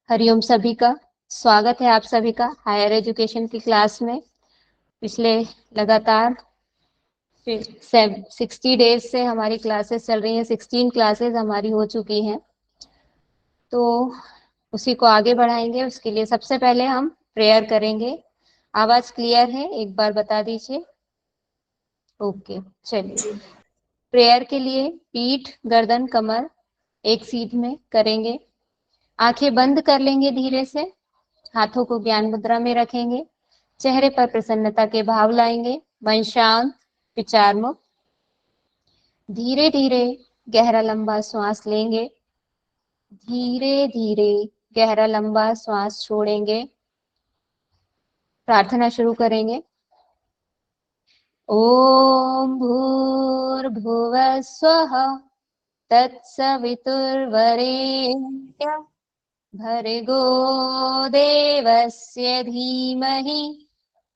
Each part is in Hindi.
हरिओम सभी का स्वागत है आप सभी का हायर एजुकेशन की क्लास में। पिछले लगातार 60 डेज से हमारी क्लासेस चल रही हैं। 16 क्लासेस हमारी हो चुकी हैं, तो उसी को आगे बढ़ाएंगे। उसके लिए सबसे पहले हम प्रेयर करेंगे। आवाज क्लियर है? एक बार बता दीजिए। ओके, चलिए। प्रेयर के लिए पीठ, गर्दन, कमर एक सीध में करेंगे। आंखें बंद कर लेंगे धीरे से। हाथों को ज्ञान मुद्रा में रखेंगे। चेहरे पर प्रसन्नता के भाव लाएंगे। मन शांत, विचार मुक्त। धीरे धीरे गहरा लंबा श्वास लेंगे। धीरे धीरे गहरा लंबा श्वास छोड़ेंगे। प्रार्थना शुरू करेंगे। ओम भूर्भुवः स्वः तत्सवितुर्वरेण्यं भर्गो देवस्य धीमहि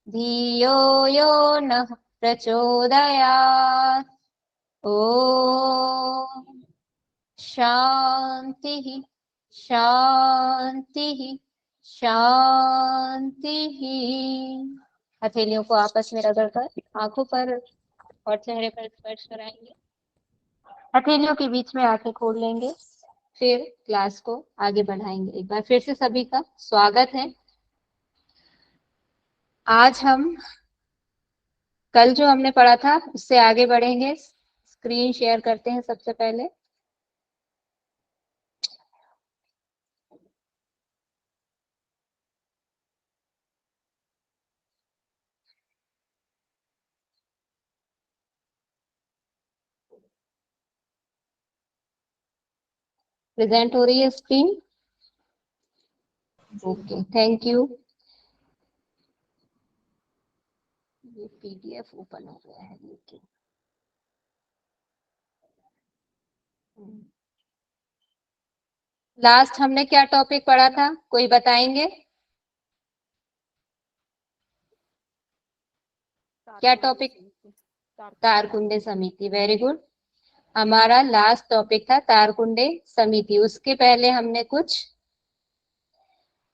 धियो यो नः प्रचोदयात्। ओम शांति शांति शांति। हथेलियों को आपस में रगड़कर आंखों पर और चेहरे पर स्पर्श कराएंगे। हथेलियों के बीच में आंखें खोल लेंगे। फिर क्लास को आगे बढ़ाएंगे। एक बार फिर से सभी का स्वागत है। आज हम कल जो हमने पढ़ा था उससे आगे बढ़ेंगे। स्क्रीन शेयर करते हैं सबसे पहले। प्रेजेंट हो रही है स्क्रीन? Okay, thank you. ये पीडीएफ ओपन हो गया है लेकिन लास्ट हमने क्या टॉपिक पढ़ा था, कोई बताएंगे? क्या टॉपिक? तारकुंडे समिति। Very good. हमारा लास्ट टॉपिक था तारकुंडे समिति। उसके पहले हमने कुछ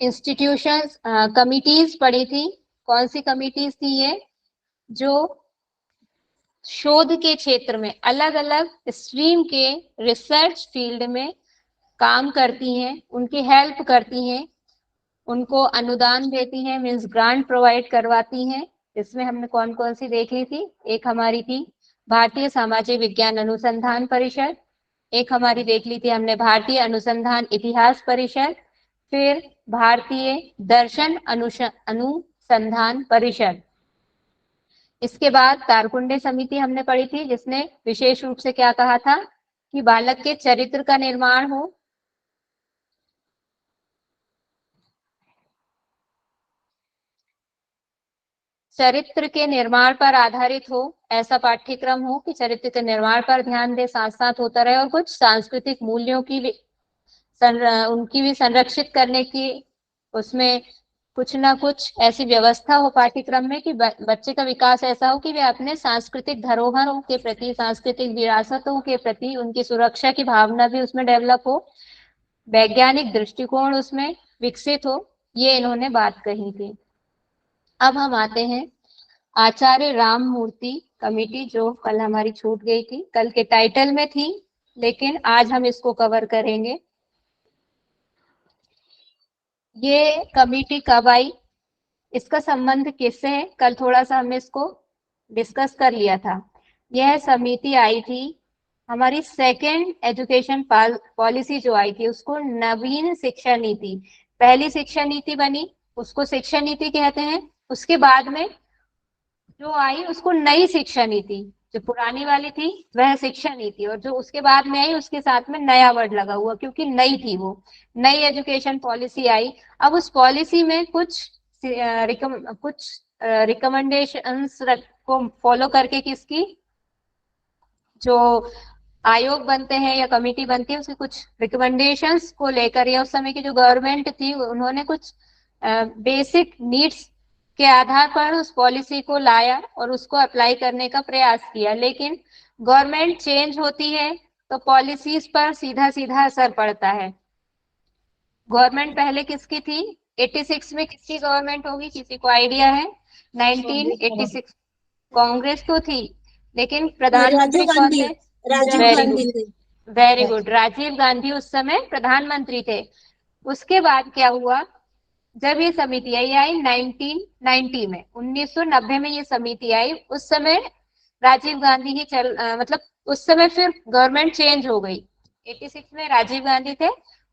इंस्टीट्यूशंस, कमिटीज पढ़ी थी। कौन सी कमिटीज थी ये? जो शोध के क्षेत्र में अलग अलग स्ट्रीम के रिसर्च फील्ड में काम करती हैं, उनकी हेल्प करती हैं, उनको अनुदान देती हैं, मीन्स ग्रांट प्रोवाइड करवाती हैं। इसमें हमने कौन कौन सी देख ली थी? एक हमारी थी भारतीय सामाजिक विज्ञान अनुसंधान परिषद। एक हमारी देख ली थी हमने भारतीय अनुसंधान इतिहास परिषद। फिर भारतीय दर्शन अनुसंधान परिषद। इसके बाद तारकुंडे समिति हमने पढ़ी थी, जिसने विशेष रूप से क्या कहा था कि बालक के चरित्र का निर्माण हो, चरित्र के निर्माण पर आधारित हो, ऐसा पाठ्यक्रम हो कि चरित्र के निर्माण पर ध्यान दे, साथ साथ होता रहे, और कुछ सांस्कृतिक मूल्यों की भी उनकी भी संरक्षित करने की, उसमें कुछ ना कुछ ऐसी व्यवस्था हो पाठ्यक्रम में कि बच्चे का विकास ऐसा हो कि वे अपने सांस्कृतिक धरोहरों के प्रति, सांस्कृतिक विरासतों के प्रति उनकी सुरक्षा की भावना भी उसमें डेवलप हो, वैज्ञानिक दृष्टिकोण उसमें विकसित हो। ये इन्होंने बात कही थी। अब हम आते हैं आचार्य राम मूर्ति कमेटी, जो कल हमारी छूट गई थी, कल के टाइटल में थी, लेकिन आज हम इसको कवर करेंगे। ये कमेटी कब आई, इसका संबंध किससे है, कल थोड़ा सा हमने इसको डिस्कस कर लिया था। यह समिति आई थी हमारी सेकेंड एजुकेशन पॉलिसी जो आई थी, उसको नवीन शिक्षा नीति, पहली शिक्षा नीति बनी उसको शिक्षा नीति कहते हैं। उसके बाद में जो आई उसको नई शिक्षा नीति, जो पुरानी वाली थी वह शिक्षा नीति, और जो उसके बाद में आई उसके साथ में नया वर्ड लगा हुआ, क्योंकि नई थी वो, नई एजुकेशन पॉलिसी आई। अब उस पॉलिसी में कुछ रिकमेंडेशंस को फॉलो करके, किसकी, जो आयोग बनते हैं या कमेटी बनती है, उसकी कुछ रिकमेंडेशंस को लेकर, या उस समय की जो गवर्नमेंट थी उन्होंने कुछ बेसिक नीड्स के आधार पर उस पॉलिसी को लाया और उसको अप्लाई करने का प्रयास किया। लेकिन गवर्नमेंट चेंज होती है तो पॉलिसीज पर सीधा सीधा असर पड़ता है। गवर्नमेंट पहले किसकी थी? 86 में किसकी गवर्नमेंट होगी, किसी को आइडिया है? 1986 कांग्रेस तो थी, लेकिन राजीव प्रधानमंत्री कौन गांधी। थे? राजीव वेरी गुड, गांधी थे। वेरी गुड, राजीव गांधी उस समय प्रधानमंत्री थे। उसके बाद क्या हुआ, जब ये समिति आई 1990 में, 1990 में ये समिति आई, उस समय राजीव गांधी ही मतलब उस समय फिर गवर्नमेंट चेंज हो गई। 86 में राजीव गांधी थे,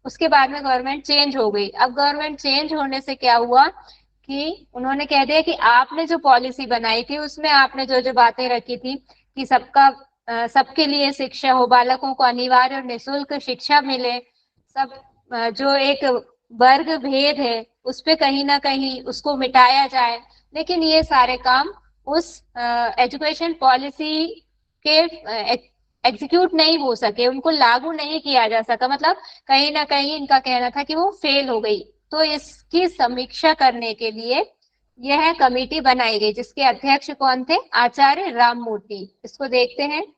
उसके बाद में गवर्नमेंट चेंज हो गई। अब गवर्नमेंट चेंज होने से क्या हुआ कि उन्होंने कह दिया कि आपने जो पॉलिसी बनाई थी उसमें आपने जो जो बातें रखी थी कि सबके लिए शिक्षा हो, बालकों को अनिवार्य और निःशुल्क शिक्षा मिले, सब जो एक वर्ग भेद है उस पे कहीं ना कहीं उसको मिटाया जाए, लेकिन ये सारे काम उस एजुकेशन पॉलिसी के एग्जीक्यूट नहीं हो सके, उनको लागू नहीं किया जा सका, मतलब कहीं ना कहीं इनका कहना था कि वो फेल हो गई। तो इसकी समीक्षा करने के लिए यह कमेटी बनाई गई, जिसके अध्यक्ष कौन थे? आचार्य राममूर्ति। इसको देखते हैं।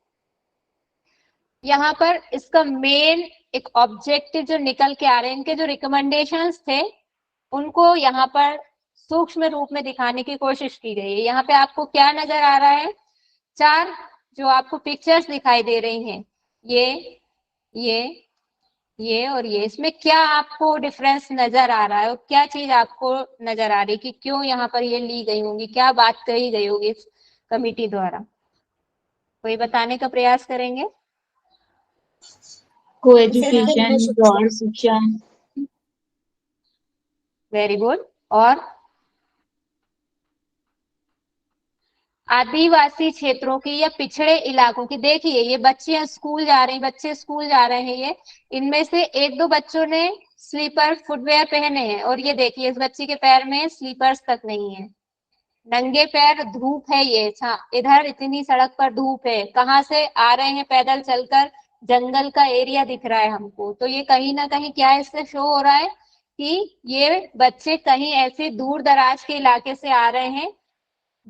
यहाँ पर इसका मेन एक ऑब्जेक्टिव जो निकल के आ रहे हैं, इनके जो रिकमेंडेशंस थे उनको यहाँ पर सूक्ष्म रूप में दिखाने की कोशिश की गई है। यहाँ पे आपको क्या नजर आ रहा है? चार जो आपको पिक्चर्स दिखाई दे रही हैं, ये ये और ये, इसमें क्या आपको डिफरेंस नजर आ रहा है और क्या चीज आपको नजर आ रही है कि क्यों यहाँ पर ये ली गई होंगी, क्या बात कही गई होगी इस कमिटी द्वारा? कोई बताने का प्रयास करेंगे? को एजुकेशन, प्रौढ़ शिक्षा। Very good. और आदिवासी क्षेत्रों की या पिछड़े इलाकों की, देखिए ये बच्चे स्कूल जा रहे हैं, बच्चे स्कूल जा रहे हैं, ये इनमें से एक दो बच्चों ने स्लीपर फुटवेयर पहने हैं, और ये देखिए इस बच्ची के पैर में स्लीपर्स तक नहीं है, नंगे पैर, धूप है, ये इधर इतनी सड़क पर धूप है, कहाँ से आ रहे हैं पैदल चलकर, जंगल का एरिया दिख रहा है हमको, तो ये कहीं ना कहीं क्या इससे शो हो रहा है कि ये बच्चे कहीं ऐसे दूर दराज के इलाके से आ रहे हैं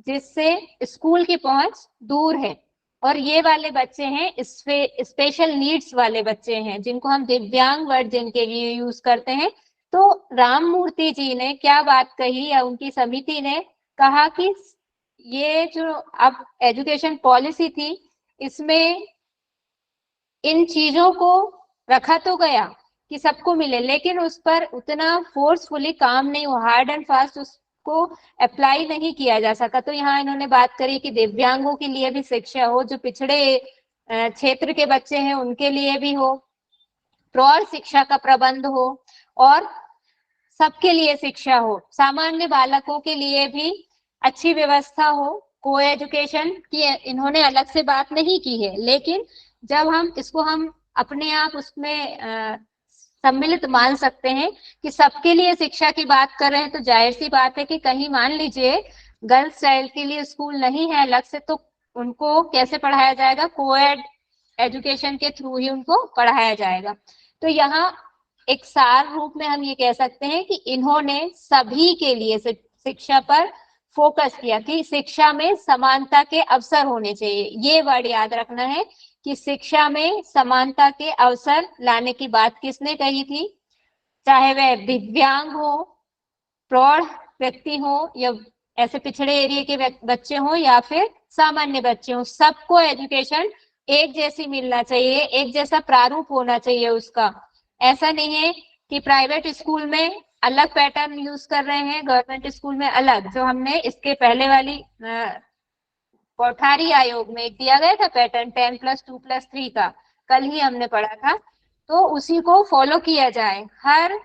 जिससे स्कूल की पहुंच दूर है, और ये वाले बच्चे हैं स्पेशल नीड्स वाले बच्चे हैं, जिनको हम दिव्यांग वर्ड जिनके लिए यूज करते हैं। तो राममूर्ति जी ने क्या बात कही, या उनकी समिति ने कहा कि ये जो अब एजुकेशन पॉलिसी थी इसमें इन चीजों को रखा तो गया कि सबको मिले, लेकिन उस पर उतना फोर्सफुली काम नहीं हुआ, हार्ड एंड फास्ट उसको अप्लाई नहीं किया जा सका। तो यहाँ इन्होंने बात करी कि दिव्यांगों के लिए भी शिक्षा हो, जो पिछड़े क्षेत्र के बच्चे हैं उनके लिए भी हो, प्रौढ़ शिक्षा का प्रबंध हो, और सबके लिए शिक्षा हो, सामान्य बालकों के लिए भी अच्छी व्यवस्था हो। को एजुकेशन की इन्होंने अलग से बात नहीं की है, लेकिन जब हम अपने आप उसमें सम्मिलित मान सकते हैं कि सबके लिए शिक्षा की बात कर रहे हैं, तो जाहिर सी बात है कि कहीं मान लीजिए गर्ल्स चाइल्ड के लिए स्कूल नहीं है अलग से, तो उनको कैसे पढ़ाया जाएगा? कोएड एजुकेशन के थ्रू ही उनको पढ़ाया जाएगा। तो यहाँ एक सार रूप में हम ये कह सकते हैं कि इन्होंने सभी के लिए शिक्षा पर फोकस किया कि शिक्षा में समानता के अवसर होने चाहिए। ये वर्ड याद रखना है कि शिक्षा में समानता के अवसर लाने की बात किसने कही थी? चाहे वह दिव्यांग हो, प्रौढ़ व्यक्ति हो, या ऐसे पिछड़े एरिया के बच्चे हो, या फिर सामान्य बच्चे हो, सबको एजुकेशन एक जैसी मिलना चाहिए, एक जैसा प्रारूप होना चाहिए उसका। ऐसा नहीं है कि प्राइवेट स्कूल में अलग पैटर्न यूज कर रहे हैं, गवर्नमेंट स्कूल में अलग, जो हमने इसके पहले वाली कोठारी आयोग में एक दिया गया था पैटर्न 10+2+3 का, कल ही हमने पढ़ा था, तो उसी को फॉलो किया जाए हर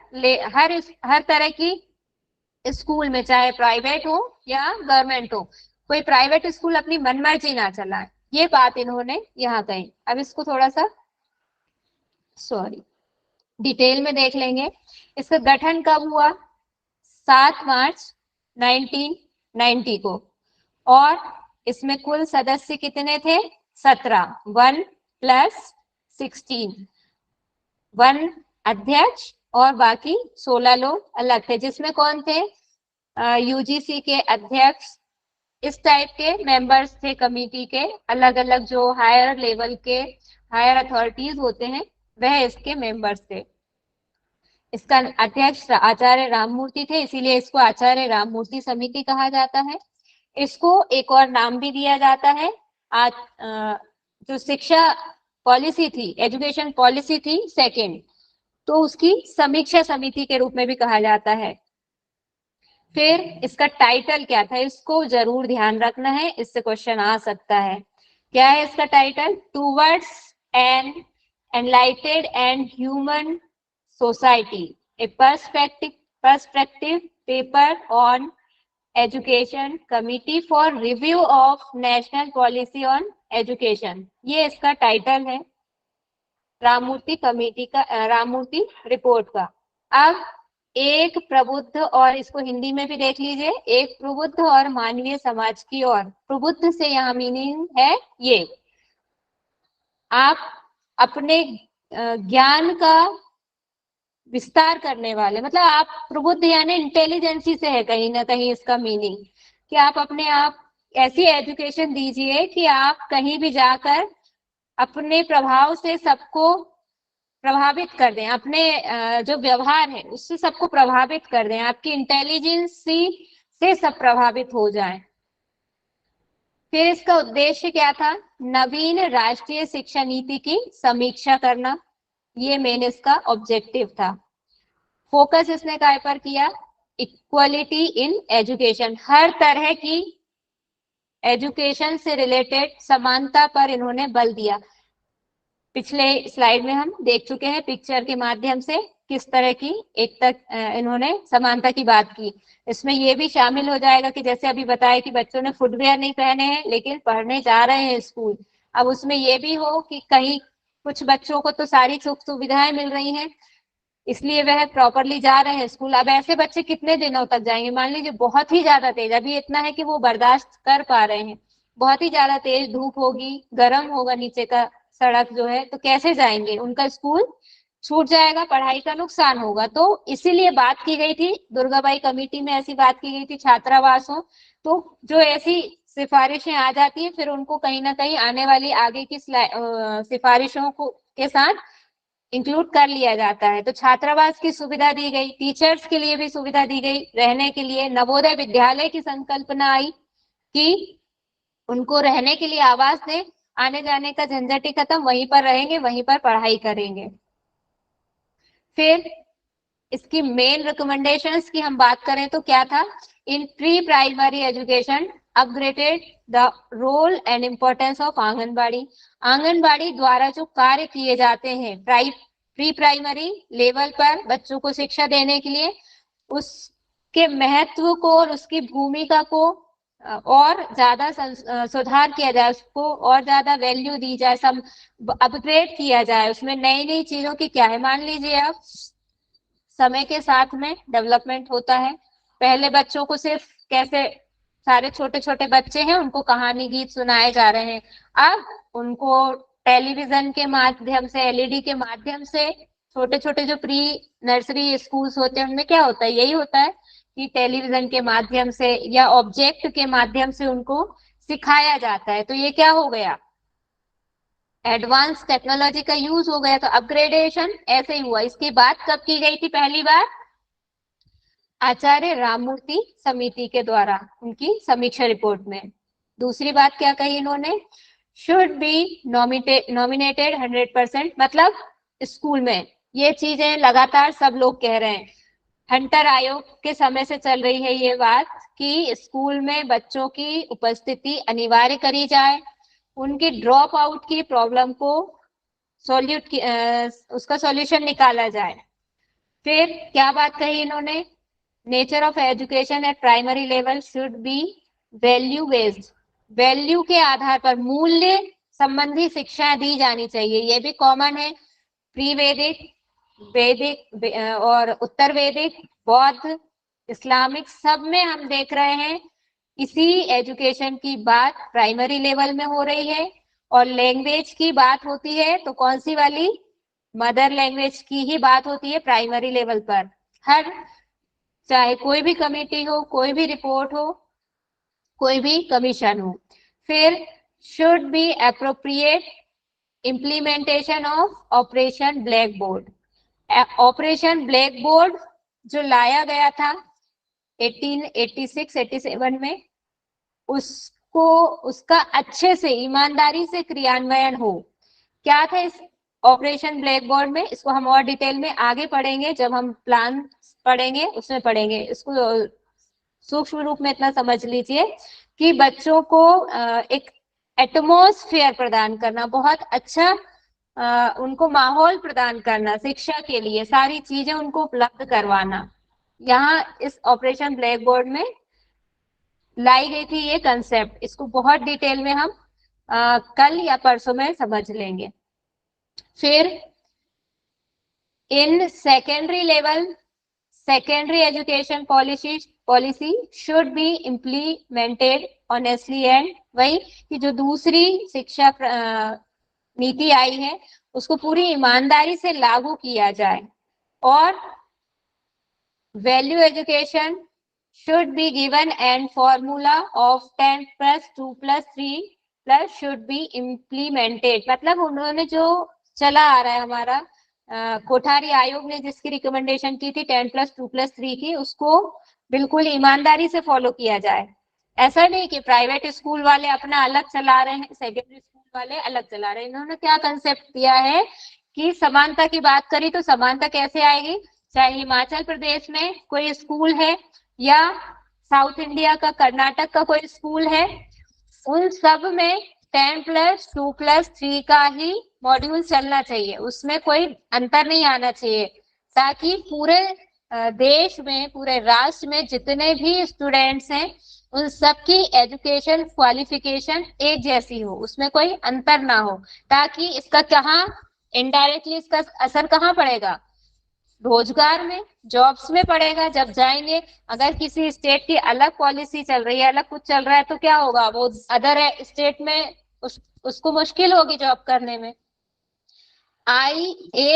तरह की स्कूल में, चाहे प्राइवेट हो या गवर्नमेंट हो, कोई प्राइवेट स्कूल अपनी मनमर्जी ना चलाए, ये बात इन्होंने यहाँ कही। अब इसको थोड़ा सा डिटेल में देख लेंगे। इसका गठन कब हुआ? 7 मार्च 1990 को, और इसमें कुल सदस्य कितने थे? 17, 1+16, 1 अध्यक्ष और बाकी 16 लोग अलग थे, जिसमें कौन थे? यूजीसी के अध्यक्ष, इस टाइप के मेंबर्स थे कमिटी के, अलग अलग जो हायर लेवल के हायर अथॉरिटीज होते हैं वह इसके मेंबर्स थे। इसका अध्यक्ष आचार्य राममूर्ति थे, इसीलिए इसको आचार्य राममूर्ति समिति कहा जाता है। इसको एक और नाम भी दिया जाता है, जो शिक्षा पॉलिसी थी, एजुकेशन पॉलिसी थी सेकंड, तो उसकी समीक्षा समिति के रूप में भी कहा जाता है। फिर इसका टाइटल क्या था, इसको जरूर ध्यान रखना है, इससे क्वेश्चन आ सकता है। क्या है इसका title? Towards an एनलाइटेड and human society, A perspective paper on education committee for review of national policy on education, ये इसका टाइटल है राममूर्ति कमेटी का, राममूर्ति रिपोर्ट का। अब एक प्रबुद्ध, और इसको हिंदी में भी देख लीजिए, एक प्रबुद्ध और मानवीय समाज की ओर, प्रबुद्ध से यहाँ मीनिंग है ये, आप अपने ज्ञान का विस्तार करने वाले, मतलब आप प्रबुद्ध यानी इंटेलिजेंसी से है कहीं ना कहीं इसका मीनिंग, कि आप अपने आप ऐसी एजुकेशन दीजिए कि आप कहीं भी जाकर अपने प्रभाव से सबको प्रभावित कर दें, अपने जो व्यवहार है उससे सबको प्रभावित कर दें, आपकी इंटेलिजेंसी से सब प्रभावित हो जाएं। फिर इसका उद्देश्य क्या था? नवीन राष्ट्रीय शिक्षा नीति की समीक्षा करना, ये मेन इसका ऑब्जेक्टिव था। फोकस इसने काय पर किया? इक्वलिटी इन एजुकेशन, हर तरह की एजुकेशन से रिलेटेड समानता पर इन्होंने बल दिया। पिछले स्लाइड में हम देख चुके हैं पिक्चर के माध्यम से किस तरह की एक तक इन्होंने समानता की बात की। इसमें ये भी शामिल हो जाएगा कि जैसे अभी बताया कि बच्चों ने फुटवेयर नहीं पहने हैं लेकिन पढ़ने जा रहे हैं स्कूल, अब उसमें ये भी हो कि कहीं कुछ बच्चों को तो सारी सुख सुविधाएं मिल रही हैं इसलिए वह प्रॉपरली जा रहे हैं स्कूल। अब ऐसे बच्चे कितने दिनों तक जाएंगे? मान लीजिए बहुत ही ज्यादा तेज, अभी इतना है कि वो बर्दाश्त कर पा रहे हैं, बहुत ही ज्यादा तेज धूप होगी, गर्म होगा नीचे का सड़क जो है, तो कैसे जाएंगे? उनका स्कूल छूट जाएगा, पढ़ाई का नुकसान होगा। तो इसीलिए बात की गई थी, दुर्गाबाई कमेटी में ऐसी बात की गई थी छात्रावास हो, तो जो ऐसी सिफारिशें आ जाती है फिर उनको कहीं ना कहीं आने वाली आगे की सिफारिशों को के साथ इंक्लूड कर लिया जाता है। तो छात्रावास की सुविधा दी गई, टीचर्स के लिए भी सुविधा दी गई रहने के लिए, नवोदय विद्यालय की संकल्पना आई कि उनको रहने के लिए आवास दें, आने जाने का झंझट ही खत्म, वहीं पर रहेंगे, वहीं पर पढ़ाई करेंगे। फिर इसकी मेन रिकमेंडेशंस की हम बात करें तो क्या था? In pre primary education upgraded the role and importance of anganwadi, anganwadi द्वारा जो कार्य किए जाते हैं प्री प्राइमरी लेवल पर बच्चों को शिक्षा देने के लिए, उसके महत्व को और उसकी भूमिका को और ज्यादा सुधार किया जाए, उसको और ज्यादा वैल्यू दी जाए, सब अपग्रेड किया जाए, उसमें नई नई चीजों की क्या है। मान लीजिए अब समय के साथ में डेवलपमेंट होता है, पहले बच्चों को सिर्फ कैसे, सारे छोटे छोटे बच्चे हैं उनको कहानी गीत सुनाए जा रहे हैं, अब उनको टेलीविजन के माध्यम से, एलईडी के माध्यम से, छोटे छोटे जो प्री नर्सरी स्कूल्स होते हैं उनमें क्या होता है, यही होता है कि टेलीविजन के माध्यम से या ऑब्जेक्ट के माध्यम से उनको सिखाया जाता है। तो ये क्या हो गया? एडवांस टेक्नोलॉजी का यूज हो गया। तो अपग्रेडेशन ऐसे ही हुआ। इसकी बात कब की गई थी? पहली बार आचार्य राममूर्ति समिति के द्वारा उनकी समीक्षा रिपोर्ट में। दूसरी बात क्या कही इन्होंने? शुड बी नॉमिनेटेड 100%, मतलब स्कूल में ये चीजें लगातार सब लोग कह रहे हैं, हंटर आयोग के समय से चल रही है ये बात कि स्कूल में बच्चों की उपस्थिति अनिवार्य करी जाए, उनकी ड्रॉप आउट की प्रॉब्लम को उसका सॉल्यूशन निकाला जाए। फिर क्या बात कही इन्होंने? Nature of education at primary level should be value based, value के आधार पर मूल्य संबंधी शिक्षा दी जानी चाहिए। ये भी कॉमन है, प्री वैदिक, वैदिक और उत्तर वैदिक, बौद्ध, इस्लामिक, सब में हम देख रहे हैं इसी एजुकेशन की बात प्राइमरी लेवल में हो रही है। और लैंग्वेज की बात होती है तो कौन सी वाली? मदर लैंग्वेज की ही बात होती है प्राइमरी लेवल पर। हर, चाहे कोई भी कमेटी हो, कोई भी रिपोर्ट हो, कोई भी कमीशन हो। फिर should be appropriate implementation of operation black board, operation black board जो लाया गया था 1886-87 में, उसको उसका अच्छे से ईमानदारी से क्रियान्वयन हो। क्या था इस ऑपरेशन ब्लैक बोर्ड में, इसको हम और डिटेल में आगे पढ़ेंगे, जब हम प्लान पढ़ेंगे उसमें पढ़ेंगे। इसको सूक्ष्म रूप में इतना समझ लीजिए कि बच्चों को एक एटमॉस्फेयर प्रदान करना, बहुत अच्छा उनको माहौल प्रदान करना, शिक्षा के लिए सारी चीजें उनको उपलब्ध करवाना, यहाँ इस ऑपरेशन ब्लैक बोर्ड में लाई गई थी ये कंसेप्ट। इसको बहुत डिटेल में हम कल या परसों में समझ लेंगे। फिर in secondary level, secondary education policy should be implemented honestly and, वही कि जो दूसरी शिक्षा नीति आई है उसको पूरी ईमानदारी से लागू किया जाए। और value education should be given and formula of 10 plus 2 plus 3 plus should be implemented। मतलब उन्होंने जो चला आ रहा है हमारा कोठारी आयोग ने जिसकी रिकमेंडेशन की थी 10 plus 2 plus 3 की, उसको बिल्कुल ईमानदारी से फॉलो किया जाए। ऐसा नहीं कि प्राइवेट स्कूल वाले अपना अलग चला रहे हैं, सेकेंडरी स्कूल वाले अलग चला रहे हैं। इन्होंने क्या कंसेप्ट दिया है कि समानता की बात करी तो समानता कैसे आएगी, चाहे हिमाचल प्रदेश में कोई स्कूल है या साउथ इंडिया का कर्नाटक का कोई स्कूल है, उन सब में 10 plus 2 plus 3 का ही मॉड्यूल चलना चाहिए, उसमें कोई अंतर नहीं आना चाहिए, ताकि पूरे देश में, पूरे राष्ट्र में जितने भी स्टूडेंट्स हैं उन सबकी एजुकेशन क्वालिफिकेशन एक जैसी हो, उसमें कोई अंतर ना हो। ताकि इसका कहाँ इनडायरेक्टली इसका असर कहाँ पड़ेगा, रोजगार में, जॉब्स में पड़ेगा। जब जाएंगे, अगर किसी स्टेट की अलग पॉलिसी चल रही है, अलग कुछ चल रहा है, तो क्या होगा, वो अदर स्टेट में उसको मुश्किल होगी जॉब करने में।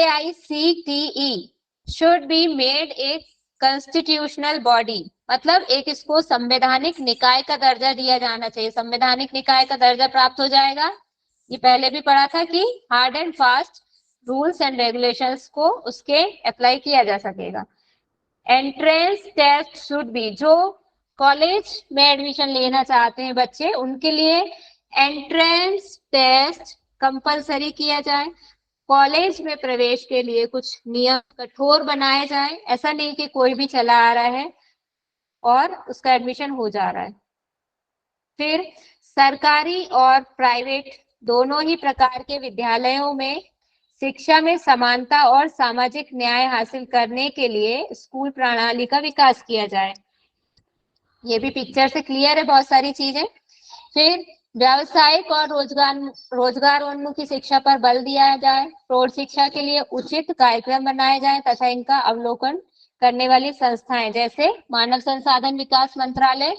AICTE should be made a constitutional body, मतलब एक इसको संवैधानिक निकाय का दर्जा दिया जाना चाहिए। संवैधानिक निकाय का दर्जा प्राप्त हो जाएगा, ये पहले भी पढ़ा था कि hard and fast rules and regulations को उसके अप्लाई किया जा सकेगा। एंट्रेंस टेस्ट शुड बी, जो कॉलेज में एडमिशन लेना चाहते हैं बच्चे, उनके लिए एंट्रेंस टेस्ट कंपलसरी किया जाए। कॉलेज में प्रवेश के लिए कुछ नियम कठोर बनाए जाए, ऐसा नहीं कि कोई भी चला आ रहा है और उसका एडमिशन हो जा रहा है। फिर सरकारी और प्राइवेट दोनों ही प्रकार के विद्यालयों में शिक्षा में समानता और सामाजिक न्याय हासिल करने के लिए स्कूल प्रणाली का विकास किया जाए। ये भी पिक्चर से क्लियर है बहुत सारी चीजें। फिर व्यावसायिक और रोजगारोन्मुखी शिक्षा पर बल दिया जाए। प्रौढ़ शिक्षा के लिए उचित कार्यक्रम बनाए जाए तथा इनका अवलोकन करने वाली संस्थाएं जैसे मानव संसाधन विकास मंत्रालय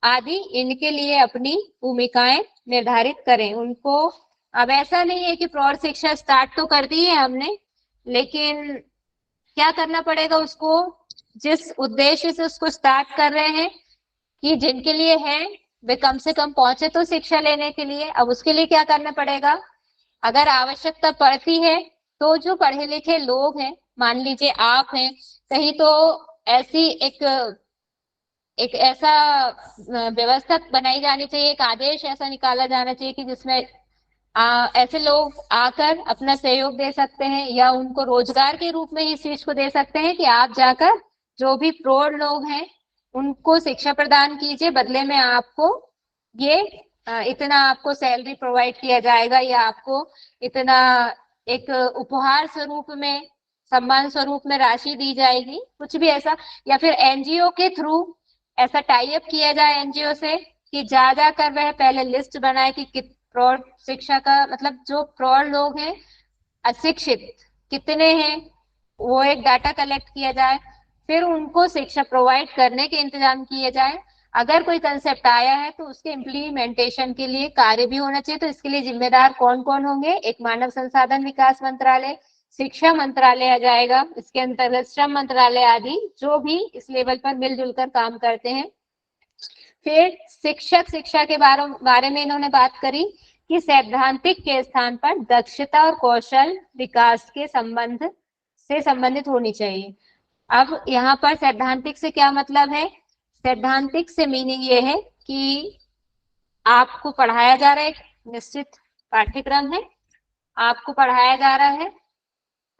आदि इनके लिए अपनी भूमिकाएं निर्धारित करें। उनको अब ऐसा नहीं है कि प्रौढ़ शिक्षा स्टार्ट तो कर दी है हमने, लेकिन क्या करना पड़ेगा उसको, जिस उद्देश्य से उसको स्टार्ट कर रहे हैं कि जिनके लिए है वे कम से कम पहुंचे तो शिक्षा लेने के लिए। अब उसके लिए क्या करना पड़ेगा, अगर आवश्यकता पड़ती है तो जो पढ़े लिखे लोग हैं, मान लीजिए आप हैं कहीं, तो ऐसी एक ऐसा व्यवस्था बनाई जानी चाहिए, एक आदेश ऐसा निकाला जाना चाहिए कि जिसमें ऐसे लोग आकर अपना सहयोग दे सकते हैं या उनको रोजगार के रूप में इस चीज को दे सकते हैं कि आप जाकर जो भी प्रौढ़ लोग हैं उनको शिक्षा प्रदान कीजिए, बदले में आपको ये इतना आपको सैलरी प्रोवाइड किया जाएगा या आपको इतना एक उपहार स्वरूप में, सम्मान स्वरूप में राशि दी जाएगी, कुछ भी ऐसा। या फिर एनजीओ के थ्रू ऐसा टाई अप किया जाए एनजीओ से कि जा जाकर वह पहले लिस्ट बनाए कि प्रौढ़ शिक्षा का मतलब जो प्रौढ़ लोग हैं अशिक्षित कितने हैं, वो एक डाटा कलेक्ट किया जाए, फिर उनको शिक्षा प्रोवाइड करने के इंतजाम किए जाए। अगर कोई कंसेप्ट आया है तो उसके इम्प्लीमेंटेशन के लिए कार्य भी होना चाहिए। तो इसके लिए जिम्मेदार कौन कौन होंगे, एक मानव संसाधन विकास मंत्रालय, शिक्षा मंत्रालय आ जाएगा, इसके अंतर्गत श्रम मंत्रालय आदि जो भी इस लेवल पर मिलजुल कर काम करते हैं। फिर शिक्षक शिक्षा के बारे में इन्होंने बात करी कि सैद्धांतिक के स्थान पर दक्षता और कौशल विकास के संबंध से संबंधित होनी चाहिए। अब यहाँ पर सैद्धांतिक से क्या मतलब है? सैद्धांतिक से मीनिंग ये है कि आपको पढ़ाया जा रहा है, एक निश्चित पाठ्यक्रम है, आपको पढ़ाया जा रहा है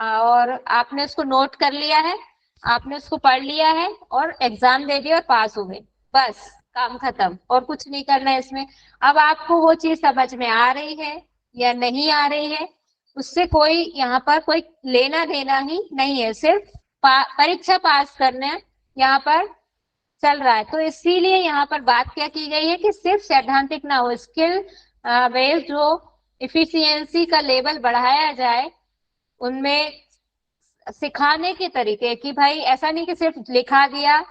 और आपने उसको नोट कर लिया है, आपने उसको पढ़ लिया है और एग्जाम दे दिया और पास हो गए, बस काम खत्म, और कुछ नहीं करना है इसमें। अब आपको वो चीज समझ में आ रही है या नहीं आ रही है, उससे कोई यहाँ पर कोई लेना देना ही नहीं है, सिर्फ परीक्षा पास करना यहाँ पर चल रहा है। तो इसीलिए यहाँ पर बात क्या की गई है कि सिर्फ सैद्धांतिक ना हो, स्किल बेस्ड जो इफिशियंसी का लेवल बढ़ाया जाए उनमें, सिखाने के तरीके कि भाई ऐसा नहीं कि सिर्फ लिखा दिया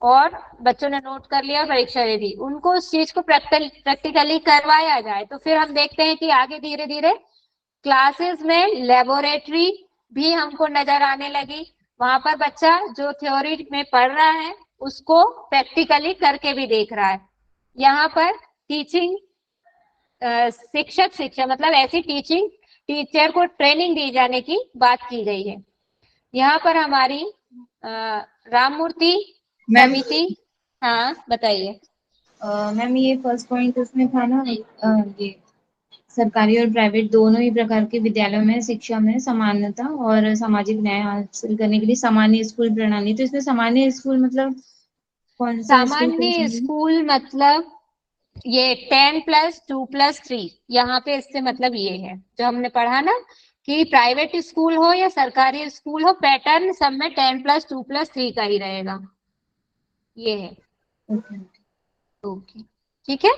और बच्चों ने नोट कर लिया और परीक्षा दे दी, उनको उस चीज को प्रैक्टिकली करवाया जाए। तो फिर हम देखते हैं कि आगे धीरे धीरे क्लासेस में लेबोरेटरी भी हमको नजर आने लगी, वहां पर बच्चा जो थ्योरी में पढ़ रहा है उसको प्रैक्टिकली करके भी देख रहा है। यहाँ पर टीचिंग शिक्षा मतलब ऐसी टीचिंग, टीचर को ट्रेनिंग दी जाने की बात की गई है। यहाँ पर हमारी राम मूर्ति मैम समिति, हाँ बताइए। मैम ये फर्स्ट पॉइंट उसमें था ना, ये सरकारी और प्राइवेट दोनों ही प्रकार के विद्यालयों में शिक्षा में समानता और सामाजिक न्याय हासिल करने के लिए सामान्य स्कूल प्रणाली। तो इसमें सामान्य स्कूल मतलब कौन सा स्कूल को सामान्य समझेंगे? स्कूल मतलब ये 10+2+3, यहाँ पे इससे मतलब ये है जो हमने पढ़ा ना कि प्राइवेट स्कूल हो या सरकारी स्कूल हो, पैटर्न सब में 10+2+3 का ही रहेगा, ये है। ओके। ओके, ठीक है।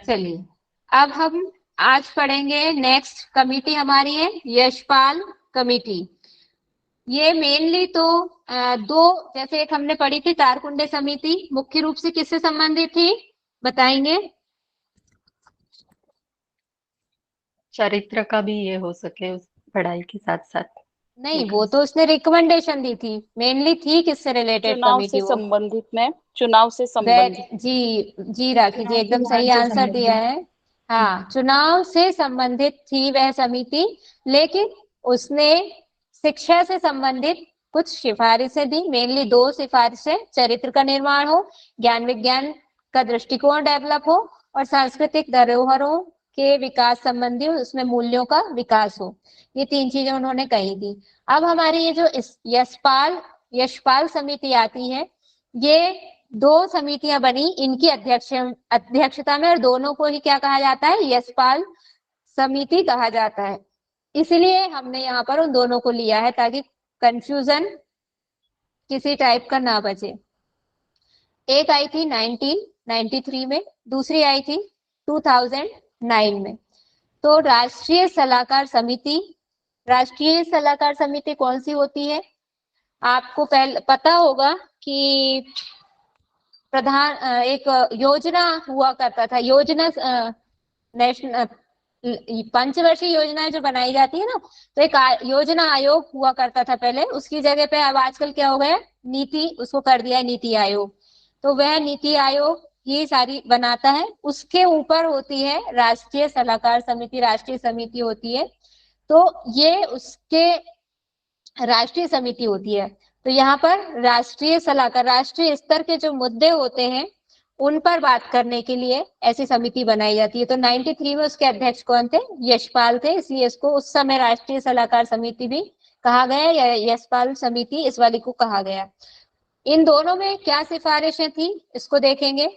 चलिए अब हम आज पढ़ेंगे, नेक्स्ट कमिटी हमारी है यशपाल कमिटी। ये मेनली तो दो, जैसे एक हमने पढ़ी थी तारकुंडे समिति, मुख्य रूप से किससे संबंधित थी बताएंगे? चरित्र का भी ये हो सके उस पढ़ाई के साथ साथ। नहीं, वो तो उसने रिकमेंडेशन दी थी, मेनली थी किससे रिलेटेड चुनाव कमिटी से वो? संबंधित में, चुनाव से संबंधित। जी राखी जी चुनाव के एकदम बाद सही से आंसर दिया संबंधित। है। हाँ, चुनाव से संबंधित थी वह समिति, लेकिन उसने शिक्षा से संबंधित कुछ सिफारिशें दी, मेनली दो सिफारिशें, चरित्र का निर्माण हो, ज्ञान विज्ञान का दृष्टिकोण डेवलप हो और सांस्कृतिक धरोहरों के विकास संबंधी उसमें मूल्यों का विकास हो। ये तीन चीजें उन्होंने कही थी। अब हमारी ये जो यशपाल समिति आती है, ये दो समितियां बनी इनकी अध्यक्षता में, और दोनों को ही क्या कहा जाता है? यशपाल समिति कहा जाता है। इसलिए हमने यहाँ पर उन दोनों को लिया है ताकि कंफ्यूजन किसी टाइप का ना बचे। एक आई थी 1993 में, दूसरी आई थी 2009 में। तो राष्ट्रीय सलाहकार समिति कौन सी होती है? आपको पहले पता होगा कि एक योजना हुआ करता था, योजना नेशनल पंचवर्षीय योजनाएं जो बनाई जाती है ना, तो एक योजना आयोग हुआ करता था पहले, उसकी जगह पे अब आजकल क्या हो गया, नीति, उसको कर दिया है नीति आयोग। तो वह नीति आयोग ये सारी बनाता है, उसके ऊपर होती है राष्ट्रीय सलाहकार समिति, राष्ट्रीय समिति होती है। तो ये उसके राष्ट्रीय समिति होती है। तो यहाँ पर राष्ट्रीय सलाहकार, राष्ट्रीय स्तर के जो मुद्दे होते हैं उन पर बात करने के लिए ऐसी समिति बनाई जाती है। तो 93 में उसके अध्यक्ष कौन थे? यशपाल थे, इसलिए इसको उस समय राष्ट्रीय सलाहकार समिति भी कहा गया, या यशपाल समिति इस वाली को कहा गया। इन दोनों में क्या सिफारिशें थी इसको देखेंगे।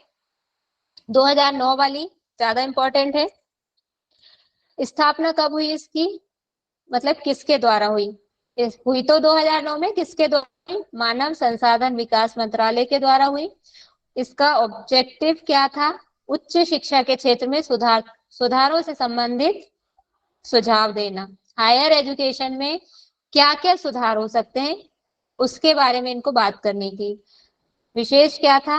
2009 वाली ज्यादा इंपॉर्टेंट है। स्थापना कब हुई इसकी, मतलब किसके द्वारा हुई? हुई तो 2009 में, किसके द्वारा हुई? मानव संसाधन विकास मंत्रालय के द्वारा हुई। इसका ऑब्जेक्टिव क्या था? उच्च शिक्षा के क्षेत्र में सुधारों से संबंधित सुझाव देना। हायर एजुकेशन में क्या क्या सुधार हो सकते हैं उसके बारे में इनको बात करनी थी। विशेष क्या था?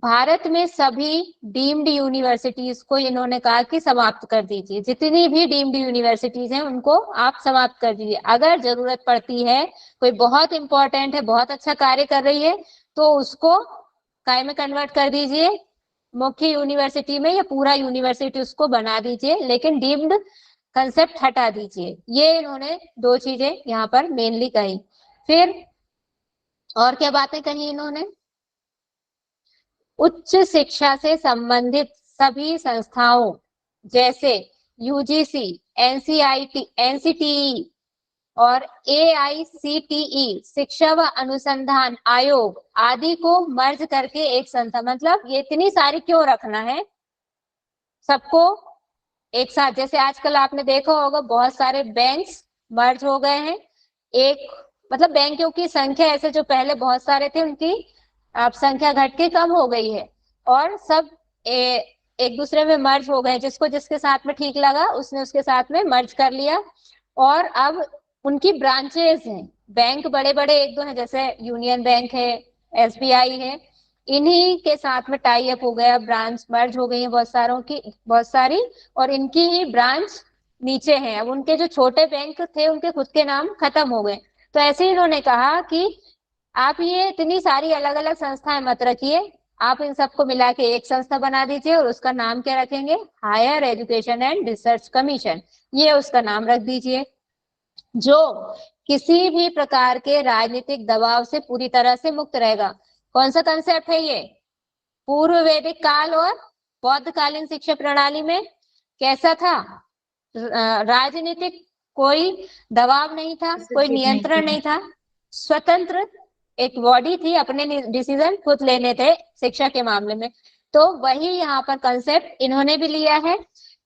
भारत में सभी डीम्ड यूनिवर्सिटीज को इन्होंने कहा कि समाप्त कर दीजिए, जितनी भी डीम्ड यूनिवर्सिटीज हैं उनको आप समाप्त कर दीजिए। अगर जरूरत पड़ती है, कोई बहुत इंपॉर्टेंट है, बहुत अच्छा कार्य कर रही है, तो उसको काय में कन्वर्ट कर दीजिए, मुख्य यूनिवर्सिटी में, या पूरा यूनिवर्सिटी उसको बना दीजिए। लेकिन डीम्ड कंसेप्ट हटा दीजिए। ये इन्होंने दो चीजें यहाँ पर मेनली कही। फिर और क्या बातें कही इन्होंने? उच्च शिक्षा से संबंधित सभी संस्थाओं जैसे यूजीसी, एनसीईआरटी, एनसीटीई और एआईसीटीई शिक्षा व अनुसंधान आयोग आदि को मर्ज करके एक संस्था, मतलब ये इतनी सारी क्यों रखना है सबको एक साथ? जैसे आजकल आपने देखा होगा बहुत सारे बैंक्स मर्ज हो गए हैं, एक मतलब बैंकों की संख्या ऐसे जो पहले बहुत सारे थे उनकी अब संख्या घट के कम हो गई है और सब एक दूसरे में मर्ज हो गए, जिसको जिसके साथ में ठीक लगा उसने उसके साथ में मर्ज कर लिया। और अब उनकी ब्रांचेस हैं, बैंक बड़े बड़े एक दो हैं, जैसे यूनियन बैंक है, एसबीआई है, इन्हीं के साथ में टाई अप हो गया, ब्रांच मर्ज हो गई है बहुत सारी, और इनकी ही ब्रांच नीचे है। अब उनके जो छोटे बैंक थे उनके खुद के नाम खत्म हो गए। तो ऐसे इन्होंने कहा कि आप ये इतनी सारी अलग अलग संस्थाएं मत रखिए, आप इन सबको मिला के एक संस्था बना दीजिए और उसका नाम क्या रखेंगे? Higher education and research commission, ये उसका नाम रख दीजिए, जो किसी भी प्रकार के राजनीतिक दबाव से पूरी तरह से मुक्त रहेगा। कौन सा कंसेप्ट है ये? पूर्व वैदिक काल और बौद्धकालीन शिक्षा प्रणाली में कैसा था? राजनीतिक कोई दबाव नहीं था, कोई नियंत्रण नहीं था, स्वतंत्र एक बॉडी थी, अपने डिसीजन खुद लेने थे शिक्षा के मामले में। तो वही यहाँ पर कंसेप्ट इन्होंने भी लिया है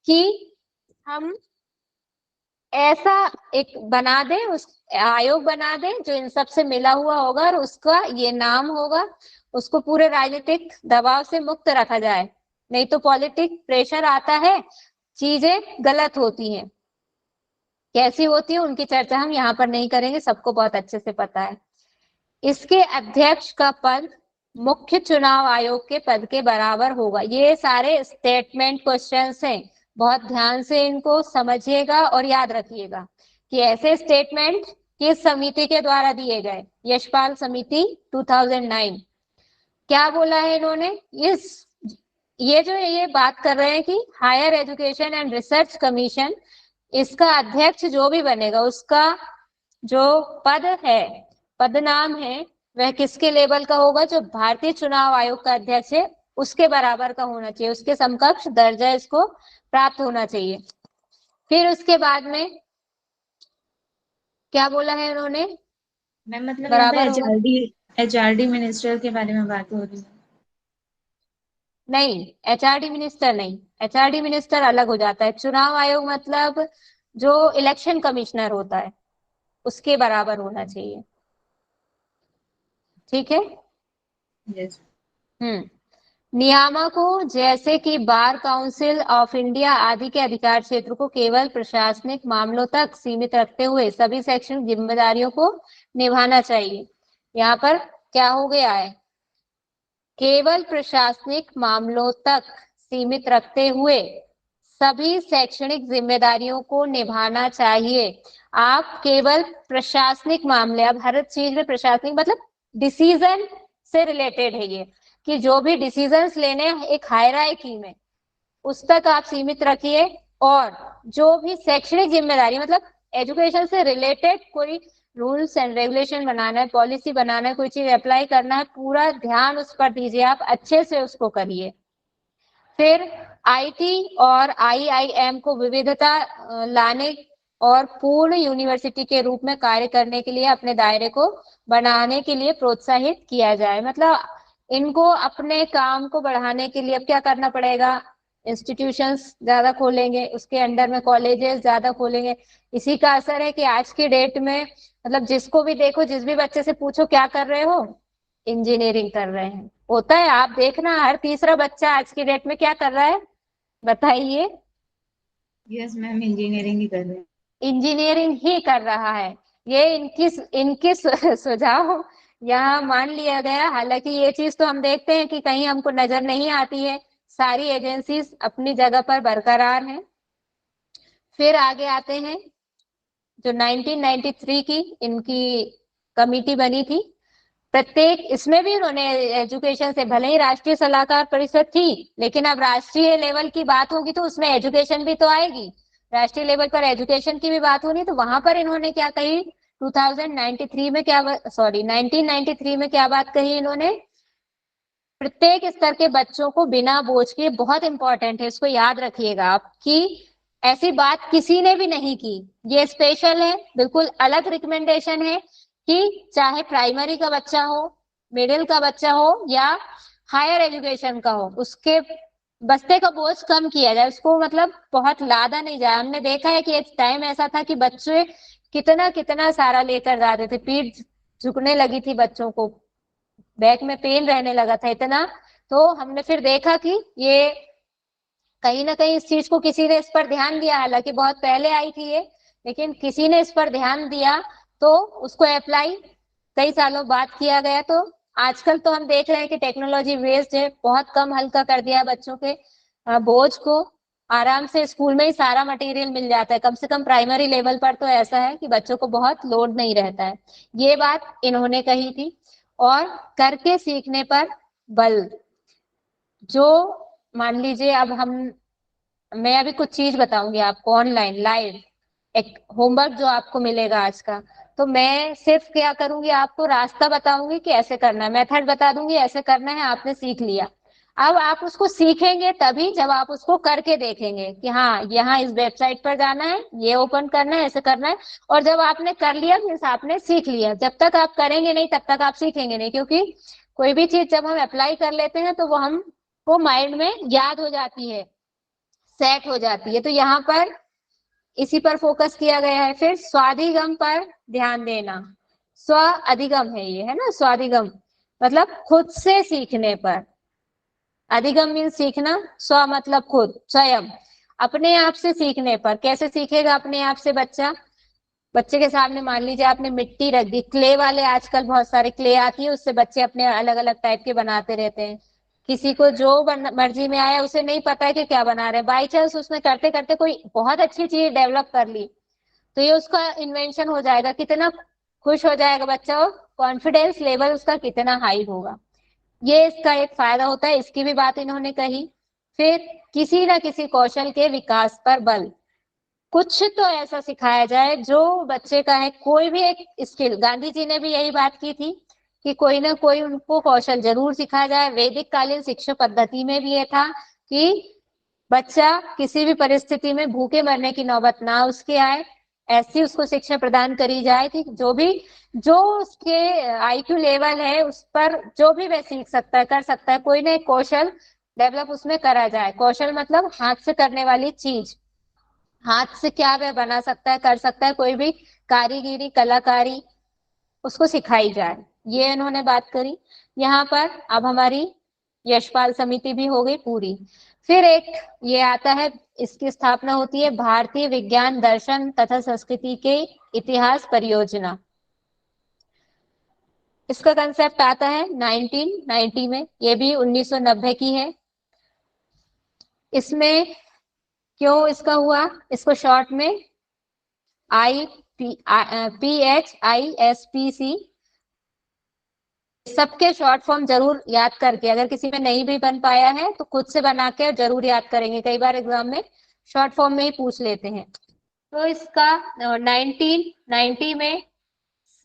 कि हम ऐसा एक बना दें, उस आयोग बना दें जो इन सब से मिला हुआ होगा और उसका ये नाम होगा, उसको पूरे राजनीतिक दबाव से मुक्त रखा जाए। नहीं तो पॉलिटिक प्रेशर आता है, चीजें गलत होती हैं। कैसी होती है उनकी चर्चा हम यहाँ पर नहीं करेंगे, सबको बहुत अच्छे से पता है। इसके अध्यक्ष का पद मुख्य चुनाव आयोग के पद के बराबर होगा। ये सारे स्टेटमेंट क्वेश्चंस हैं, बहुत ध्यान से इनको समझिएगा और याद रखिएगा कि ऐसे स्टेटमेंट किस समिति के द्वारा दिए गए? यशपाल समिति 2009। क्या बोला है इन्होंने? ये बात कर रहे हैं कि higher education and research commission, इसका अध्यक्ष जो भी बनेगा उसका जो पद है, पद नाम है, वह किसके लेवल का होगा? जो भारतीय चुनाव आयोग का अध्यक्ष है उसके बराबर का होना चाहिए, उसके समकक्ष दर्जा इसको प्राप्त होना चाहिए। फिर उसके बाद में क्या बोला है उन्होंने? मैम मतलब यहाँ बराबर पे होगा एचआरडी मिनिस्टर के बारे में बात हो रही है। नहीं, एचआरडी मिनिस्टर नहीं, एचआरडी मिनिस्टर अलग हो जाता है। चुनाव आयोग मतलब जो इलेक्शन कमिश्नर होता है उसके बराबर होना चाहिए, ठीक है? यस। नियामकों जैसे कि बार काउंसिल ऑफ इंडिया आदि के अधिकार क्षेत्र को केवल प्रशासनिक मामलों तक सीमित रखते हुए सभी शैक्षणिक जिम्मेदारियों को निभाना चाहिए। यहाँ पर क्या हो गया है? केवल प्रशासनिक मामलों तक सीमित रखते हुए सभी शैक्षणिक जिम्मेदारियों को निभाना चाहिए। आप केवल प्रशासनिक मामले, अब हर चीज में प्रशासनिक मतलब डिसीजन से रिलेटेड है ये, कि जो भी डिसीजंस लेने एक हायरार्की में उस तक आप सीमित रखिए, और जो भी शैक्षणिक जिम्मेदारी मतलब एजुकेशन से रिलेटेड कोई रूल्स एंड रेगुलेशन बनाना है, पॉलिसी बनाना है, कोई चीज अप्लाई करना है, पूरा ध्यान उस पर दीजिए, आप अच्छे से उसको करिए। फिर आईटी और आईआईएम को विविधता लाने और पूर्ण यूनिवर्सिटी के रूप में कार्य करने के लिए अपने दायरे को बढ़ाने के लिए प्रोत्साहित किया जाए। मतलब इनको अपने काम को बढ़ाने के लिए अब क्या करना पड़ेगा? इंस्टीट्यूशंस ज्यादा खोलेंगे, उसके अंडर में कॉलेजेस ज्यादा खोलेंगे। इसी का असर है कि आज की डेट में मतलब जिसको भी देखो, जिस भी बच्चे से पूछो क्या कर रहे हो, इंजीनियरिंग कर रहे हैं, होता है। आप देखना हर तीसरा बच्चा आज की डेट में क्या कर रहा है, बताइए? यस मैम, इंजीनियरिंग ही कर रहे हैं। इंजीनियरिंग ही कर रहा है। ये इनकी सुझाव यहाँ मान लिया गया। हालांकि ये चीज तो हम देखते हैं कि कहीं हमको नजर नहीं आती है, सारी एजेंसीज अपनी जगह पर बरकरार हैं। फिर आगे आते हैं, जो 1993 की इनकी कमिटी बनी थी, प्रत्येक इसमें भी उन्होंने एजुकेशन से, भले ही राष्ट्रीय सलाहकार परिषद थी लेकिन अब राष्ट्रीय लेवल की बात होगी तो उसमें एजुकेशन भी तो आएगी। राष्ट्रीय लेवल पर एजुकेशन की भी बात होनी, तो वहां पर इन्होंने क्या कही, 2093 में क्या, सॉरी 1993 में क्या बात कही इन्होंने, प्रत्येक स्तर के बच्चों को बिना बोझ के, बहुत इंपॉर्टेंट है, इसको याद रखिएगा आप, कि ऐसी बात किसी ने भी नहीं की, ये स्पेशल है, बिल्कुल अलग रिकमेंडेशन है, कि चाहे प्राइमरी का बच्चा हो, मिडिल का बच्चा हो या हायर एजुकेशन का हो, उसके बस्ते का बोझ कम किया जाए, उसको मतलब बहुत लादा नहीं जाए। हमने देखा है कि एक टाइम ऐसा था कि बच्चे कितना कितना सारा लेकर जाते थे, पीठ झुकने लगी थी बच्चों को, बैक में पेन रहने लगा था इतना। तो हमने फिर देखा कि ये कहीं ना कहीं इस चीज को किसी ने इस पर ध्यान दिया, हालांकि बहुत पहले आई थी ये, लेकिन किसी ने इस पर ध्यान दिया तो उसको अप्लाई कई सालों बाद किया गया। तो आजकल तो हम देख रहे हैं कि टेक्नोलॉजी वेस्ट है, बहुत कम हल्का कर दिया है बच्चों के बोझ को, आराम से स्कूल में ही सारा मटेरियल मिल जाता है, कम से कम प्राइमरी लेवल पर तो ऐसा है कि बच्चों को बहुत लोड नहीं रहता है। ये बात इन्होंने कही थी। और करके सीखने पर बल, जो मान लीजिए अब हम, मैं अभी कुछ चीज बताऊंगी आपको ऑनलाइन लाइव, एक होमवर्क जो आपको मिलेगा आज का, तो मैं सिर्फ क्या करूंगी, आपको रास्ता बताऊंगी कि ऐसे करना है, मेथड बता दूंगी ऐसे करना है, आपने सीख लिया। अब आप उसको सीखेंगे तभी जब आप उसको करके देखेंगे कि हाँ यहाँ इस वेबसाइट पर जाना है, ये ओपन करना है, ऐसे करना है। और जब आपने कर लिया मीन्स आपने सीख लिया, जब तक आप करेंगे नहीं तब तक आप सीखेंगे नहीं, क्योंकि कोई भी चीज जब हम अप्लाई कर लेते हैं तो वो हमको माइंड में याद हो जाती है, सेट हो जाती है। तो यहाँ पर इसी पर फोकस किया गया है। फिर स्वाधिगम पर ध्यान देना, स्व अधिगम है ये, है ना, स्वाधिगम मतलब खुद से सीखने पर, अधिगम मीन सीखना, स्व मतलब खुद, स्वयं अपने आप से सीखने पर। कैसे सीखेगा अपने आप से बच्चा, बच्चे के सामने मान लीजिए आपने मिट्टी रख दी, क्ले वाले आजकल बहुत सारे क्ले आती है, उससे बच्चे अपने अलग अलग टाइप के बनाते रहते हैं। किसी को जो मर्जी में आया, उसे नहीं पता है कि क्या बना रहे हैं, बाई चांस उसने करते करते कोई बहुत अच्छी चीज डेवलप कर ली, तो ये उसका इन्वेंशन हो जाएगा, कितना खुश हो जाएगा बच्चा, और कॉन्फिडेंस लेवल उसका कितना हाई होगा। ये इसका एक फायदा होता है, इसकी भी बात इन्होंने कही। फिर किसी न किसी कौशल के विकास पर बल, कुछ तो ऐसा सिखाया जाए जो बच्चे का है, कोई भी एक स्किल, गांधी जी ने भी यही बात की थी कि कोई ना कोई उनको कौशल जरूर सिखाया जाए। वैदिक कालीन शिक्षा पद्धति में भी ये था कि बच्चा किसी भी परिस्थिति में भूखे मरने की नौबत ना उसके आए, ऐसी उसको शिक्षा प्रदान करी जाए कि जो उसके आईक्यू लेवल है उस पर जो भी वह सीख सकता है, कर सकता है, कोई ना एक कौशल डेवलप उसमें करा जाए। कौशल मतलब हाथ से करने वाली चीज, हाथ से क्या वह बना सकता है, कर सकता है, कोई भी कारीगिरी कलाकारी उसको सिखाई जाए, ये इन्होंने बात करी। यहाँ पर अब हमारी यशपाल समिति भी हो गई पूरी। फिर एक ये आता है, इसकी स्थापना होती है भारतीय विज्ञान दर्शन तथा संस्कृति के इतिहास परियोजना। इसका कंसेप्ट आता है 1990 में, ये भी 1990 की है। इसमें क्यों इसका हुआ, इसको शॉर्ट में PHISPC, सबके शॉर्ट फॉर्म जरूर याद करके, अगर किसी में नहीं भी बन पाया है तो खुद से बना के जरूर याद करेंगे, कई बार एग्जाम में शॉर्ट फॉर्म में ही पूछ लेते हैं। तो इसका 1990 में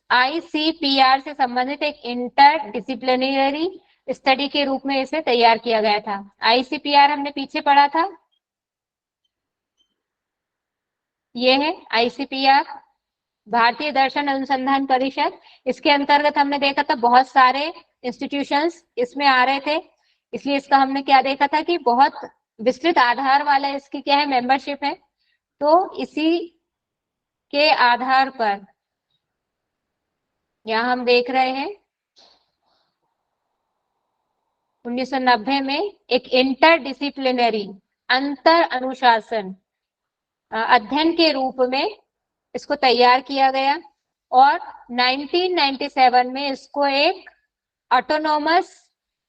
ICPR से संबंधित एक इंटर डिसिप्लिनरी स्टडी के रूप में इसे तैयार किया गया था। ICPR हमने पीछे पढ़ा था, ये है ICPR, भारतीय दर्शन अनुसंधान परिषद। इसके अंतर्गत हमने देखा था बहुत सारे इंस्टीट्यूशंस इसमें आ रहे थे, इसलिए इसका हमने क्या देखा था कि बहुत विस्तृत आधार वाला इसकी क्या है, मेंबरशिप है। तो इसी के आधार पर यहाँ हम देख रहे हैं 1990 में एक इंटर डिसिप्लिनरी, अंतर अनुशासन अध्ययन के रूप में इसको तैयार किया गया, और 1997 में इसको एक ऑटोनोमस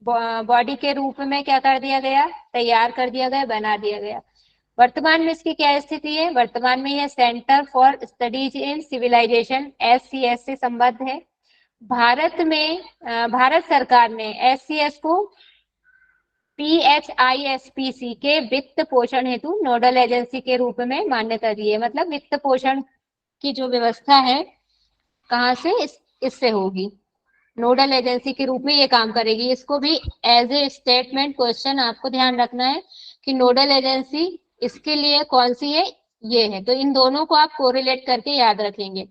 बॉडी के रूप में क्या कर दिया गया, तैयार कर दिया गया, बना दिया गया। वर्तमान में इसकी क्या स्थिति है, वर्तमान में यह centre for studies in civilisation SCS से संबद्ध है। भारत में भारत सरकार ने SCS को PHISPC के वित्त पोषण हेतु नोडल एजेंसी के रूप में मान्यता दी है। मतलब वित्त पोषण की जो व्यवस्था है कहाँ से, इससे होगी, नोडल एजेंसी के रूप में ये काम करेगी। इसको भी एज ए स्टेटमेंट क्वेश्चन आपको ध्यान रखना है कि नोडल एजेंसी इसके लिए कौन सी है, ये है। तो इन दोनों को आप कोरिलेट करके याद रखेंगे,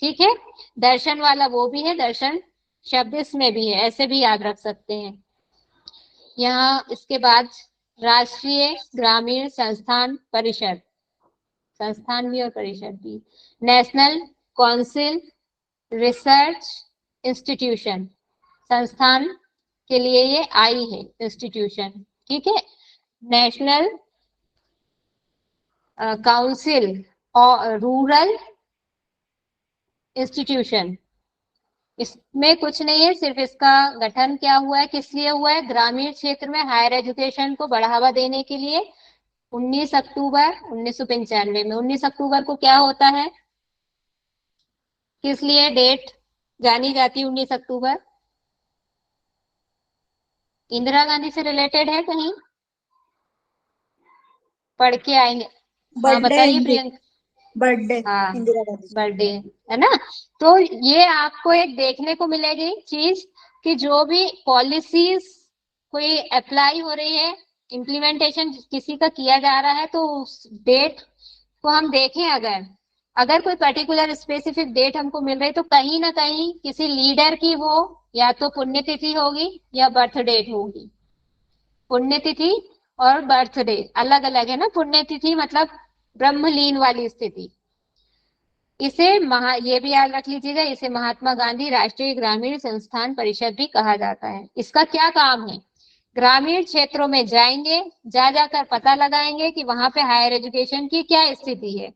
ठीक है। दर्शन वाला वो भी है, दर्शन शब्द इसमें भी है, ऐसे भी याद रख सकते हैं। यहाँ इसके बाद राष्ट्रीय ग्रामीण संस्थान परिषद, संस्थान भी और परिषद भी, नेशनल काउंसिल रिसर्च इंस्टीट्यूशन, संस्थान के लिए ये आई है, इंस्टीट्यूशन, ठीक है। नेशनल काउंसिल और रूरल इंस्टीट्यूशन, इसमें कुछ नहीं है, सिर्फ इसका गठन क्या हुआ है, किस लिए हुआ है, ग्रामीण क्षेत्र में हायर एजुकेशन को बढ़ावा देने के लिए 19 अक्टूबर 1995 में। 19 अक्टूबर को क्या होता है, किस लिए डेट जानी जाती है 19 अक्टूबर? इंदिरा गांधी से रिलेटेड है, कहीं पढ़ के आएंगे। हाँ बताइए प्रियंका। बर्थडे हाँ इंदिरा गांधी बर्थडे है ना। तो ये आपको एक देखने को मिलेगी चीज कि जो भी पॉलिसीज कोई अप्लाई हो रही है, इम्प्लीमेंटेशन किसी का किया जा रहा है, तो उस डेट को हम देखें, अगर अगर कोई पर्टिकुलर स्पेसिफिक डेट हमको मिल रही, तो कहीं ना कहीं किसी लीडर की वो या तो पुण्यतिथि होगी या बर्थ डेट होगी। पुण्यतिथि और बर्थडे अलग अलग है ना। पुण्यतिथि मतलब ब्रह्मलीन वाली स्थिति, इसे ये भी याद रख लीजिएगा, इसे महात्मा गांधी राष्ट्रीय ग्रामीण संस्थान परिषद भी कहा जाता है। इसका क्या काम है, ग्रामीण क्षेत्रों में जाएंगे, जा जाकर पता लगाएंगे कि वहां पे हायर एजुकेशन की क्या स्थिति है,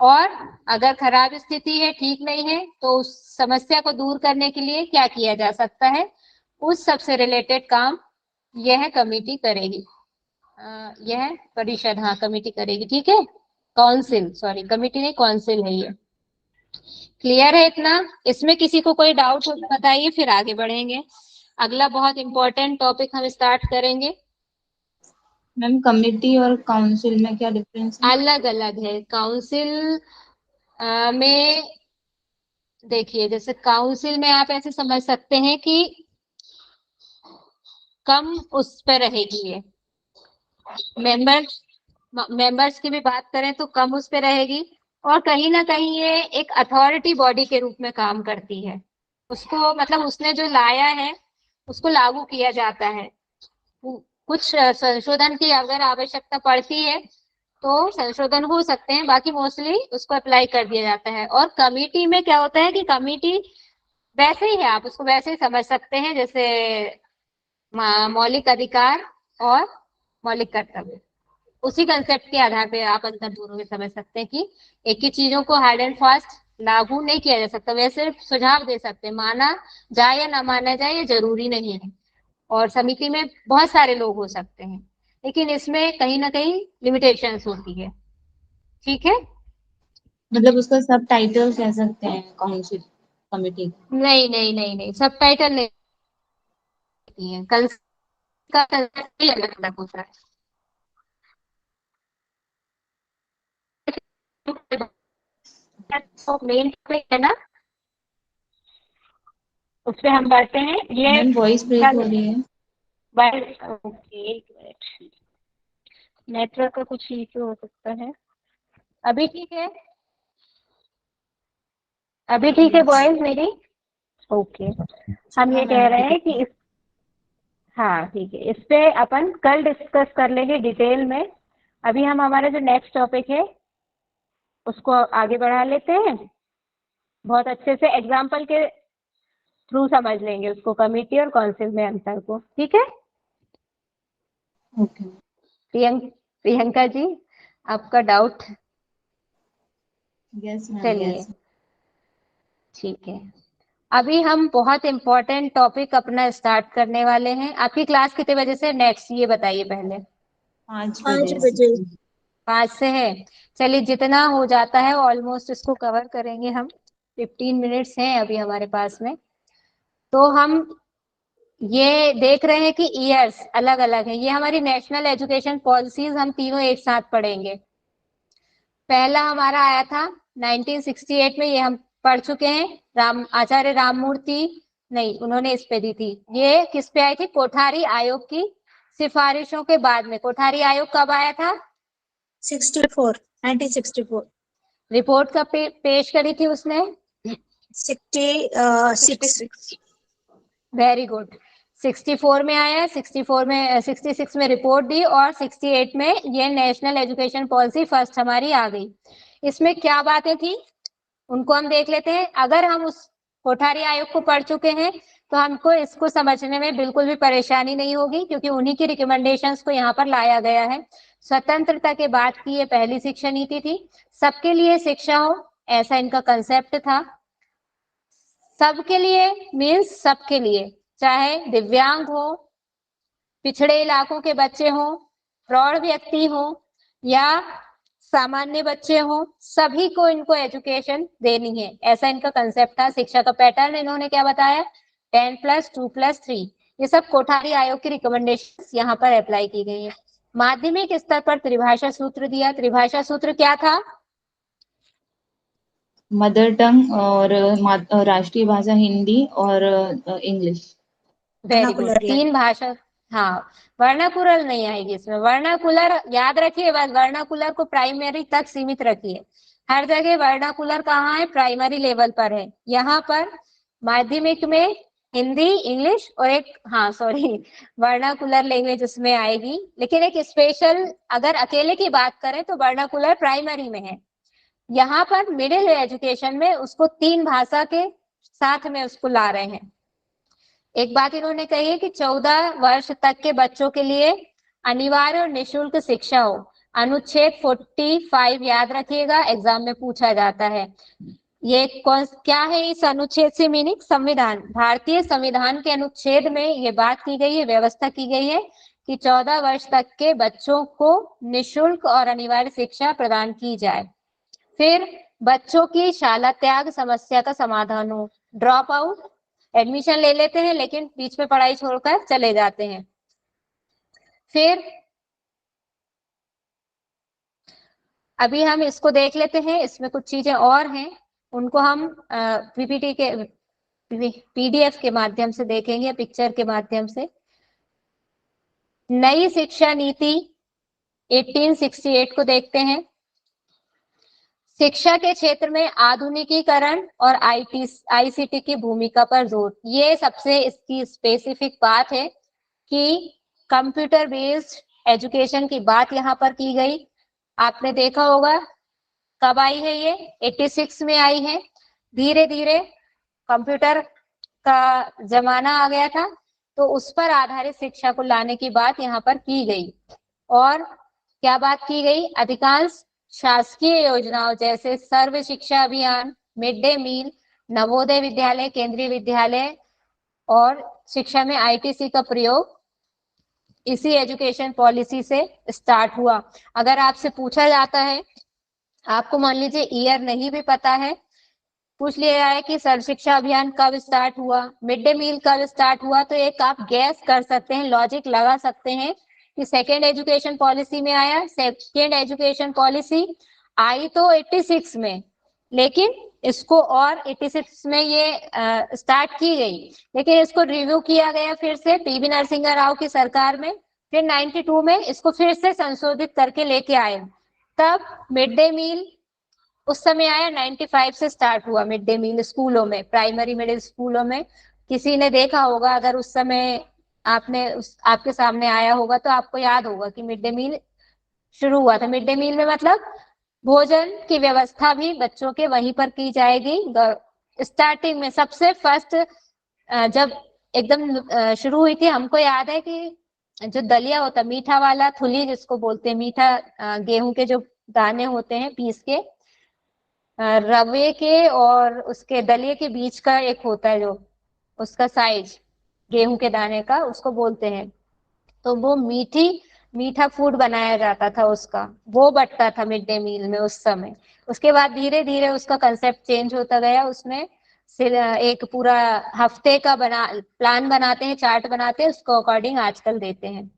और अगर खराब स्थिति है, ठीक नहीं है, तो उस समस्या को दूर करने के लिए क्या किया जा सकता है, उस सबसे रिलेटेड काम यह कमेटी करेगी। यह परिषद, हाँ कमेटी करेगी, ठीक है। काउंसिल, सॉरी कमेटी नहीं, काउंसिल है ये। क्लियर है इतना? इसमें किसी को कोई डाउट हो तो बताइए, फिर आगे बढ़ेंगे। अगला बहुत इंपॉर्टेंट टॉपिक हम स्टार्ट करेंगे। मैम कमेटी और काउंसिल में क्या डिफरेंस है? अलग अलग है। काउंसिल में देखिए, जैसे काउंसिल में आप ऐसे समझ सकते हैं कि कम उस पर रहेगी ये, मेंबर्स की भी बात करें तो कम उस पे रहेगी, और कहीं ना कहीं ये एक अथॉरिटी बॉडी के रूप में काम करती है। उसको मतलब उसने जो लाया है उसको लागू किया जाता है। कुछ संशोधन की अगर आवश्यकता पड़ती है तो संशोधन हो सकते हैं, बाकी मोस्टली उसको अप्लाई कर दिया जाता है। और कमिटी में क्या होता है कि कमिटी वैसे ही है, आप उसको वैसे ही समझ सकते हैं जैसे मौलिक अधिकार और मौलिक कर्तव्य, उसी कंसेप्ट के आधार पे आप अंतर दोनों में समझ सकते हैं कि एक ही चीजों को हार्ड एंड फास्ट लागू नहीं किया जा सकता, वैसे सिर्फ सुझाव दे सकते हैं, माना जाए या ना माना जाए ये जरूरी नहीं है। और समिति में बहुत सारे लोग हो सकते हैं, लेकिन इसमें कहीं ना कहीं लिमिटेशंस होती है, ठीक है। मतलब उसका सब टाइटल कह सकते हैं काउंसिल कमेटी? नहीं नहीं नहीं नहीं, सब टाइटल नहीं है, का कंसेप्ट ही अलग अलग होता है। तो मेन टॉपिक है ना, उस पर हम बढ़ते हैं। ये मैम वॉइस ब्रेक हो रही है। ओके, एक मिनट, नेटवर्क का कुछ इशू हो सकता है। अभी ठीक है? अभी ठीक है वॉइस मेरी? ओके। हम ये कह रहे हैं कि इस, हाँ ठीक है, इस पे अपन कल डिस्कस कर लेंगे डिटेल में। अभी हम हमारा जो नेक्स्ट टॉपिक है उसको आगे बढ़ा लेते हैं, बहुत अच्छे से एग्जाम्पल के थ्रू समझ लेंगे उसको, कमिटी और काउंसिल में अंतर को, ठीक है। ओके। प्रियंका जी, आपका डाउट? यस मैम, चलिए यस। ठीक है। अभी हम बहुत इम्पोर्टेंट टॉपिक अपना स्टार्ट करने वाले हैं। आपकी क्लास कितने बजे से नेक्स्ट, ये बताइए पहले। 5 5 बजे बजे। से। 5 से है। चलिए जितना हो जाता है ऑलमोस्ट इसको कवर करेंगे हम। 15 मिनट्स हैं अभी हमारे पास में, तो हम ये देख रहे हैं कि ईयर्स अलग अलग है। ये हमारी नेशनल एजुकेशन पॉलिसीज हम तीनों एक साथ पढ़ेंगे। पहला हमारा आया था 1968 में, ये हम पढ़ चुके हैं। आचार्य राममूर्ति, नहीं उन्होंने इस पे दी थी। ये किस पे आई थी? कोठारी आयोग की सिफारिशों के बाद में। कोठारी आयोग कब आया था? 64, 1964, रिपोर्ट कब पेश करी थी उसने? 66, वेरी गुड। 64 में आया, 64 में 66 में रिपोर्ट दी और 68 में ये नेशनल एजुकेशन पॉलिसी फर्स्ट हमारी आ गई। इसमें क्या बातें थी उनको हम देख लेते हैं। अगर हम उस कोठारी आयोग को पढ़ चुके हैं तो हमको इसको समझने में बिल्कुल भी परेशानी नहीं होगी, क्योंकि उन्हीं की रिकमेंडेशंस को यहाँ पर लाया गया है। स्वतंत्रता के बाद की ये पहली शिक्षा नीति थी। सबके लिए शिक्षा हो, ऐसा इनका कंसेप्ट था। सबके लिए मीन्स सबके लिए, चाहे दिव्यांग हो, पिछड़े इलाकों के बच्चे हो, प्रौढ़ व्यक्ति हो या सामान्य बच्चे हो, सभी को इनको एजुकेशन देनी है, ऐसा इनका कंसेप्ट था। शिक्षा का पैटर्न इन्होंने क्या बताया? 10+2+3। ये सब कोठारी आयोग की रिकमेंडेशन यहाँ पर अप्लाई की गई है। माध्यमिक स्तर पर त्रिभाषा सूत्र दिया। त्रिभाषा सूत्र क्या था? मदर टंग और राष्ट्रीय भाषा हिंदी और इंग्लिश। Very good. vernacular 3 भाषा। हाँ, वर्नाकुलर नहीं आएगी इसमें। वर्नाकुलर याद रखिए, बस वर्नाकुलर को प्राइमरी तक सीमित रखिए। हर जगह वर्नाकुलर कहाँ है? प्राइमरी लेवल पर है। यहाँ पर माध्यमिक में हिंदी, इंग्लिश और एक वर्नाकुलर लैंग्वेज उसमें आएगी। लेकिन एक स्पेशल अगर अकेले की बात करें तो वर्नाकुलर प्राइमरी में है। यहाँ पर मिडिल एजुकेशन में उसको 3 भाषा के साथ में उसको ला रहे हैं। एक बात इन्होंने कही है कि 14 वर्ष तक के बच्चों के लिए अनिवार्य और निशुल्क शिक्षा हो। अनुच्छेद 45 याद रखिएगा, एग्जाम में पूछा जाता है। ये क्या है इस अनुच्छेद से मीनिंग? संविधान, भारतीय संविधान के अनुच्छेद में ये बात की गई है, व्यवस्था की गई है कि 14 वर्ष तक के बच्चों को निशुल्क और अनिवार्य शिक्षा प्रदान की जाए। फिर बच्चों की शाला त्याग समस्या का समाधान हो। ड्रॉप आउट, एडमिशन ले लेते हैं लेकिन बीच में पढ़ाई छोड़कर चले जाते हैं। फिर अभी हम इसको देख लेते हैं, इसमें कुछ चीजें और हैं, उनको हम पीपीटी के पीडीएफ के माध्यम से देखेंगे, पिक्चर के माध्यम से। नई शिक्षा नीति 1868 को देखते हैं। शिक्षा के क्षेत्र में आधुनिकीकरण और आईसीटी की भूमिका पर जोर। ये सबसे इसकी स्पेसिफिक बात है कि कंप्यूटर बेस्ड एजुकेशन की बात यहाँ पर की गई। आपने देखा होगा कब आई है? ये 86 में आई है। धीरे धीरे कंप्यूटर का जमाना आ गया था तो उस पर आधारित शिक्षा को लाने की बात यहाँ पर की गई। और क्या बात की गई? अधिकांश शासकीय योजनाओं जैसे सर्व शिक्षा अभियान, mid day meal, Navodaya Vidyalaya, केंद्रीय विद्यालय और शिक्षा में आईटीसी का प्रयोग इसी एजुकेशन पॉलिसी से स्टार्ट हुआ। अगर आपसे पूछा जाता है, आपको मान लीजिए ईयर नहीं भी पता है, पूछ लिया है कि सर्व शिक्षा अभियान कब स्टार्ट हुआ, मिड डे मील कब स्टार्ट हुआ, तो एक आप गैस कर सकते हैं, लॉजिक लगा सकते हैं कि सेकेंड एजुकेशन पॉलिसी में आया। सेकेंड एजुकेशन पॉलिसी आई तो 86 में, लेकिन इसको और 86 में ये स्टार्ट की गई, लेकिन इसको रिव्यू किया गया फिर से पीवी नरसिंह राव की सरकार में। फिर 92 में इसको फिर से संशोधित करके लेके आए। तब मिड डे मील उस समय आया, 95 से स्टार्ट हुआ मिड डे मील स्कूलों में, प्राइमरी मिडिल स्कूलों में। किसी ने देखा होगा, अगर उस समय आपके सामने आया होगा तो आपको याद होगा कि मिड डे मील शुरू हुआ था। मिड डे मील में मतलब भोजन की व्यवस्था भी बच्चों के वहीं पर की जाएगी। स्टार्टिंग में सबसे फर्स्ट जब एकदम शुरू हुई थी, हमको याद है कि जो दलिया होता, मीठा वाला थुली जिसको बोलते हैं, मीठा गेहूं के जो दाने होते हैं पीस के, रवे के और उसके दलिये के बीच का एक होता है जो उसका साइज गेहूं के दाने का, उसको बोलते हैं। तो वो मीठा फूड बनाया जाता था, उसका वो बंटता था मिड डे मील में उस समय। उसके बाद धीरे धीरे उसका कंसेप्ट चेंज होता गया, उसमें एक पूरा हफ्ते का प्लान बनाते हैं, चार्ट बनाते हैं, उसको अकॉर्डिंग आजकल देते हैं।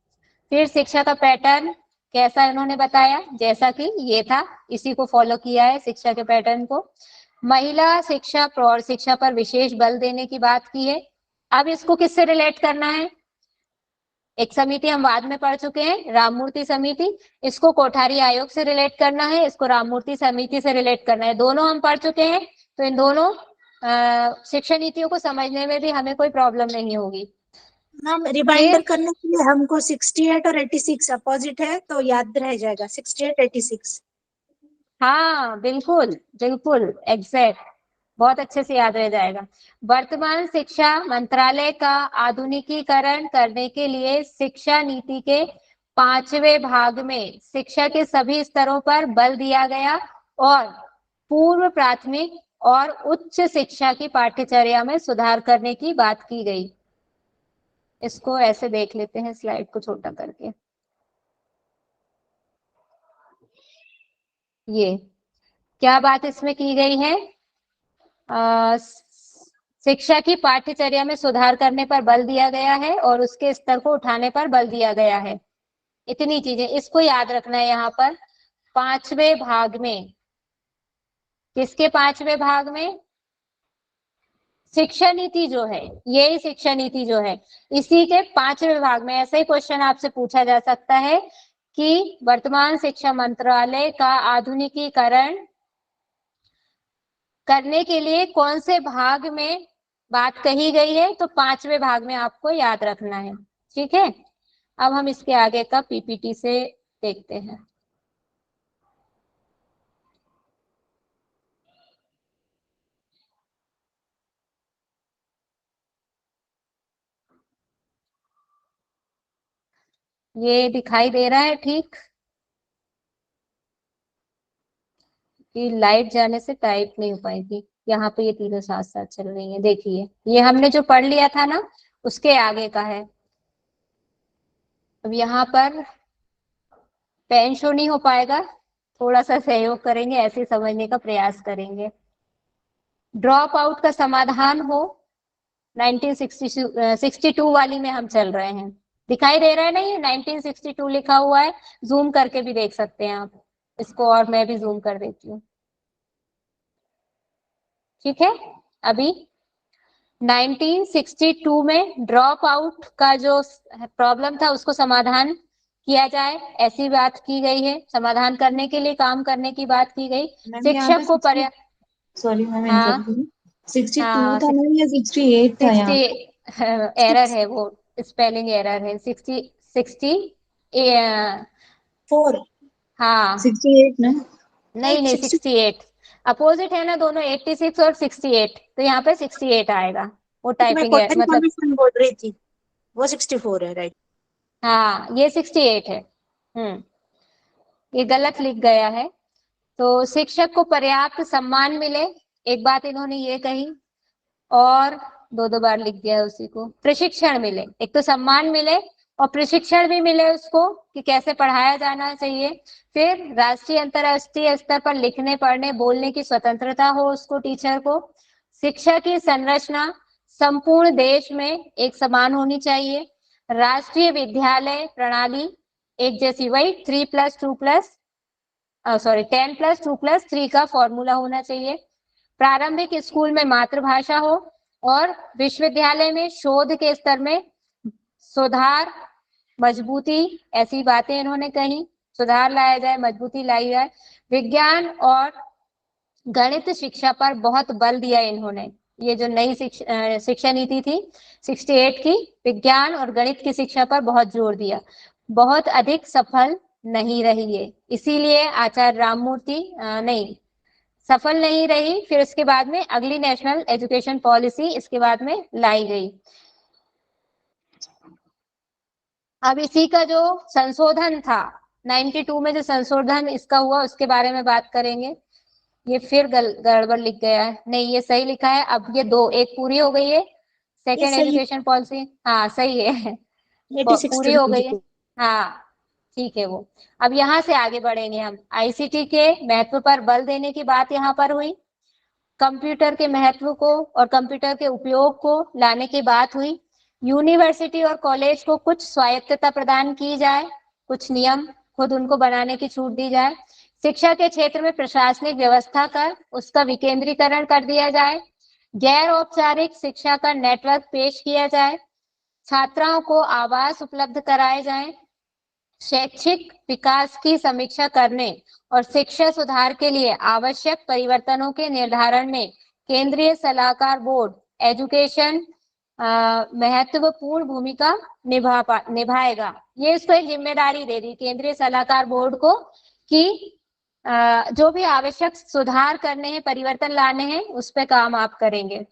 फिर शिक्षा का पैटर्न कैसा इन्होंने बताया, जैसा कि ये था, इसी को फॉलो किया है शिक्षा के पैटर्न को। महिला शिक्षा, प्रौढ़ शिक्षा पर विशेष बल देने की बात की है। अब इसको किससे रिलेट करना है, एक समिति हम बाद में पढ़ चुके हैं, राममूर्ति समिति। इसको कोठारी आयोग से रिलेट करना है, इसको राममूर्ति समिति से रिलेट करना है। दोनों हम पढ़ चुके हैं, तो इन दोनों शिक्षा नीतियों को समझने में भी हमें कोई प्रॉब्लम नहीं होगी। मैम रिमाइंडर करने के लिए हमको 68 और 86 अपोजिट है तो याद रह जाएगा 68 86। हाँ बिल्कुल बिल्कुल एग्जैक्ट, बहुत अच्छे से याद रह जाएगा। वर्तमान शिक्षा मंत्रालय का आधुनिकीकरण करने के लिए शिक्षा नीति के 5वें भाग में शिक्षा के सभी स्तरों पर बल दिया गया और पूर्व प्राथमिक और उच्च शिक्षा की पाठ्यचर्या में सुधार करने की बात की गई। इसको ऐसे देख लेते हैं, स्लाइड को छोटा करके। ये क्या बात इसमें की गई है, शिक्षा की पाठ्यचर्या में सुधार करने पर बल दिया गया है और उसके स्तर को उठाने पर बल दिया गया है। इतनी चीजें इसको याद रखना है यहाँ पर। 5वें भाग में, किसके 5वें भाग में, शिक्षा नीति जो है, यही शिक्षा नीति जो है, इसी के 5वें भाग में ऐसा ही क्वेश्चन आपसे पूछा जा सकता है कि वर्तमान शिक्षा मंत्रालय का आधुनिकीकरण करने के लिए कौन से भाग में बात कही गई है, तो 5वें भाग में आपको याद रखना है। ठीक है, अब हम इसके आगे का पीपीटी से देखते हैं। ये दिखाई दे रहा है ठीक, कि लाइट जाने से टाइप नहीं हो पाएगी। यहाँ पे ये तीनों साथ साथ चल रही है, देखिए ये हमने जो पढ़ लिया था ना, उसके आगे का है। अब यहाँ पर पेन शो नहीं हो पाएगा, थोड़ा सा सहयोग करेंगे, ऐसे समझने का प्रयास करेंगे। ड्रॉप आउट का समाधान हो, 1962 वाली में हम चल रहे हैं। दिखाई दे रहा है ना, ये 1962 लिखा हुआ है, जूम करके भी देख सकते हैं आप इसको, और मैं भी जूम कर देती हूँ। ठीक है, अभी 1962 में ड्रॉप आउट का जो प्रॉब्लम था उसको समाधान किया जाए, ऐसी बात की गई है। समाधान करने के लिए काम करने की बात की गई। शिक्षक को पर्याप्त, सॉरी मैम, हाँ 62 था ना या 68 था यहाँ? 60 एरर है, वो स्पेलिंग एरर है। 60 4 हाँ 68 ना? नहीं 68 अपोजिट है ना दोनों, 86 और 68, तो यहाँ पे 68 आएगा। वो मैं टाइपिंग है कॉटन मतलब, कमीशन बोल रही थी, वो 64 है राइट। हाँ ये 68 है। ये गलत लिख गया है। तो शिक्षक को पर्याप्त सम्मान मिले, एक बात इन्होंने ये कही, और दो दो बार लिख दिया है उसी को। प्रशिक्षण मिले, एक तो सम्मान मिले और प्रशिक्षण भी मिले उसको कि कैसे पढ़ाया जाना चाहिए। फिर राष्ट्रीय अंतर्राष्ट्रीय स्तर पर लिखने पढ़ने बोलने की स्वतंत्रता हो उसको, टीचर को। शिक्षा की संरचना संपूर्ण देश में एक समान होनी चाहिए। राष्ट्रीय विद्यालय प्रणाली एक जैसी, वही 10+2+3 का फॉर्मूला होना चाहिए। प्रारंभिक स्कूल में मातृभाषा हो और विश्वविद्यालय में शोध के स्तर में सुधार, मजबूती, ऐसी बातें इन्होंने कही। सुधार लाया जाए, मजबूती लाई जाए। विज्ञान और गणित शिक्षा पर बहुत बल दिया इन्होंने। ये जो नई शिक्षा नीति थी 68 की, विज्ञान और गणित की शिक्षा पर बहुत जोर दिया। बहुत अधिक सफल नहीं रही है, इसीलिए आचार्य राममूर्ति नहीं सफल नहीं रही। फिर उसके बाद में अगली नेशनल एजुकेशन पॉलिसी इसके बाद में लाई गई। अब इसी का जो संशोधन था 92 में, जो संशोधन इसका हुआ उसके बारे में बात करेंगे। ये फिर गड़बड़ लिख गया है, नहीं ये सही लिखा है। अब ये दो, एक पूरी हो गई है सेकेंड सही एजुकेशन पॉलिसी, हाँ सही है 86 पूरी to हो गई है, 92। हाँ ठीक है वो। अब यहाँ से आगे बढ़ेंगे हम। आईसीटी के महत्व पर बल देने की बात यहाँ पर हुई। कंप्यूटर के महत्व को और कंप्यूटर के उपयोग को लाने की बात हुई। यूनिवर्सिटी और कॉलेज को कुछ स्वायत्तता प्रदान की जाए, कुछ नियम खुद उनको बनाने की छूट दी जाए। शिक्षा के क्षेत्र में प्रशासनिक व्यवस्था कर उसका विकेंद्रीकरण कर दिया जाए। गैर औपचारिक शिक्षा का नेटवर्क पेश किया जाए। छात्राओं को आवास उपलब्ध कराए जाएं। शैक्षिक विकास की समीक्षा करने और शिक्षा सुधार के लिए आवश्यक परिवर्तनों के निर्धारण में केंद्रीय सलाहकार बोर्ड एजुकेशन महत्वपूर्ण भूमिका निभाएगा। ये इसको एक जिम्मेदारी दे दी केंद्रीय सलाहकार बोर्ड को कि जो भी आवश्यक सुधार करने हैं, परिवर्तन लाने हैं, उस पे काम आप करेंगे।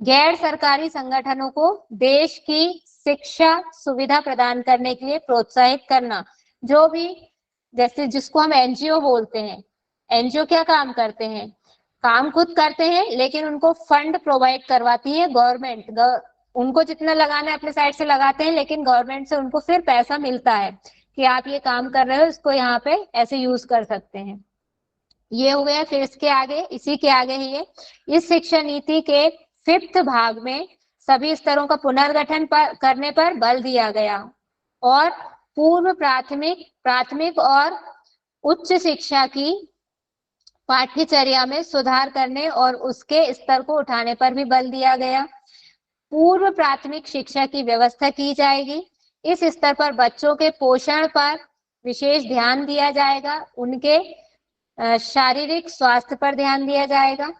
गैर सरकारी संगठनों को देश की शिक्षा सुविधा प्रदान करने के लिए प्रोत्साहित करना। जो भी जैसे जिसको हम एनजीओ बोलते हैं, एनजीओ क्या काम करते हैं? काम खुद करते हैं लेकिन उनको फंड प्रोवाइड करवाती है गवर्नमेंट। उनको जितना लगाना है अपने साइड से लगाते हैं, लेकिन गवर्नमेंट से उनको फिर पैसा मिलता है कि आप ये काम कर रहे हो, इसको यहाँ पे ऐसे यूज कर सकते हैं। ये हो गया। फिर इसके आगे, इसी के आगे ही है, इस शिक्षा नीति के 5th भाग में सभी स्तरों का पुनर्गठन करने पर बल दिया गया और पूर्व प्राथमिक और उच्च शिक्षा की पाठ्यचर्या में सुधार करने और उसके स्तर को उठाने पर भी बल दिया गया। पूर्व प्राथमिक शिक्षा की व्यवस्था की जाएगी। इस स्तर पर बच्चों के पोषण पर विशेष ध्यान दिया जाएगा। उनके शारीरिक स्वास्थ्य पर ध्यान दिया जाएगा।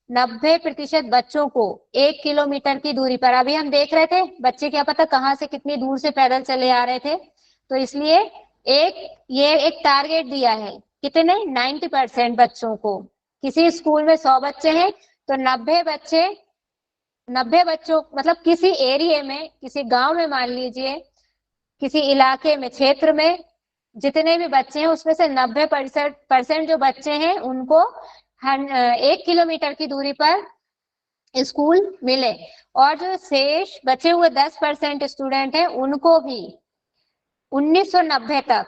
90% बच्चों को 1 किलोमीटर की दूरी पर, अभी हम देख रहे थे बच्चे क्या पता कहाँ से कितनी दूर से पैदल चले आ रहे थे, तो इसलिए ये एक टारगेट दिया है। कितने? 90% बच्चों को। किसी स्कूल में 100 बच्चे हैं तो 90 बच्चों मतलब किसी एरिया में, किसी गांव में, मान लीजिए किसी इलाके में, क्षेत्र में जितने भी बच्चे हैं उसमें से 90% जो बच्चे हैं उनको 1 किलोमीटर की दूरी पर स्कूल मिले, और जो शेष बचे हुए 10% स्टूडेंट हैं उनको भी 1990 तक,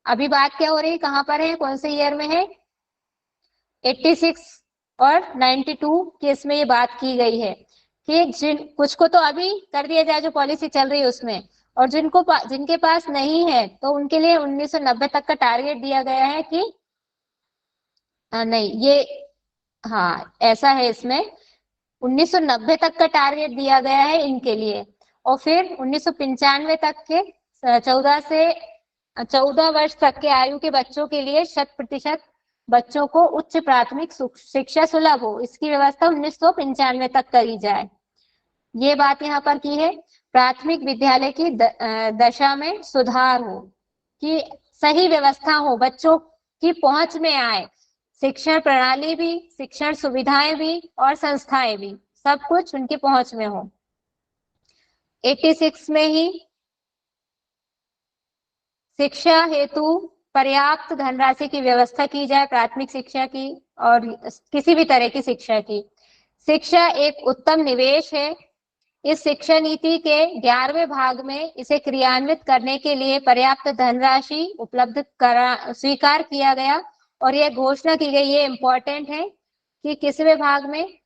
अभी बात क्या हो रही है, कहाँ पर है, कौन से ईयर में है, 86 और 92 की इसमें ये बात की गई है कि कुछ को तो अभी कर दिया जाए जो पॉलिसी चल रही है उसमें, और जिनके पास नहीं है तो उनके लिए 1990 तक का टारगेट दिया गया है कि नहीं, ये हाँ ऐसा है, इसमें 1990 तक का टारगेट दिया गया है इनके लिए। और फिर 1995 तक के 14 वर्ष तक के आयु के बच्चों के लिए 100% बच्चों को उच्च प्राथमिक शिक्षा सुलभ हो, इसकी व्यवस्था 1995 तक करी जाए। ये बात यहाँ पर की है। प्राथमिक विद्यालय की दशा में सुधार हो, कि सही व्यवस्था हो, बच्चों की पहुंच में आए, शिक्षण प्रणाली भी, शिक्षण सुविधाएं भी और संस्थाएं भी, सब कुछ उनकी पहुंच में हो। 86 में ही शिक्षा हेतु पर्याप्त धनराशि की व्यवस्था की जाए, प्राथमिक शिक्षा की और किसी भी तरह की शिक्षा की। शिक्षा एक उत्तम निवेश है। इस शिक्षा नीति के 11वें भाग में इसे क्रियान्वित करने के लिए पर्याप्त धनराशि उपलब्ध स्वीकार किया गया, और यह घोषणा की गई, ये इंपॉर्टेंट है कि किसवें भाग में,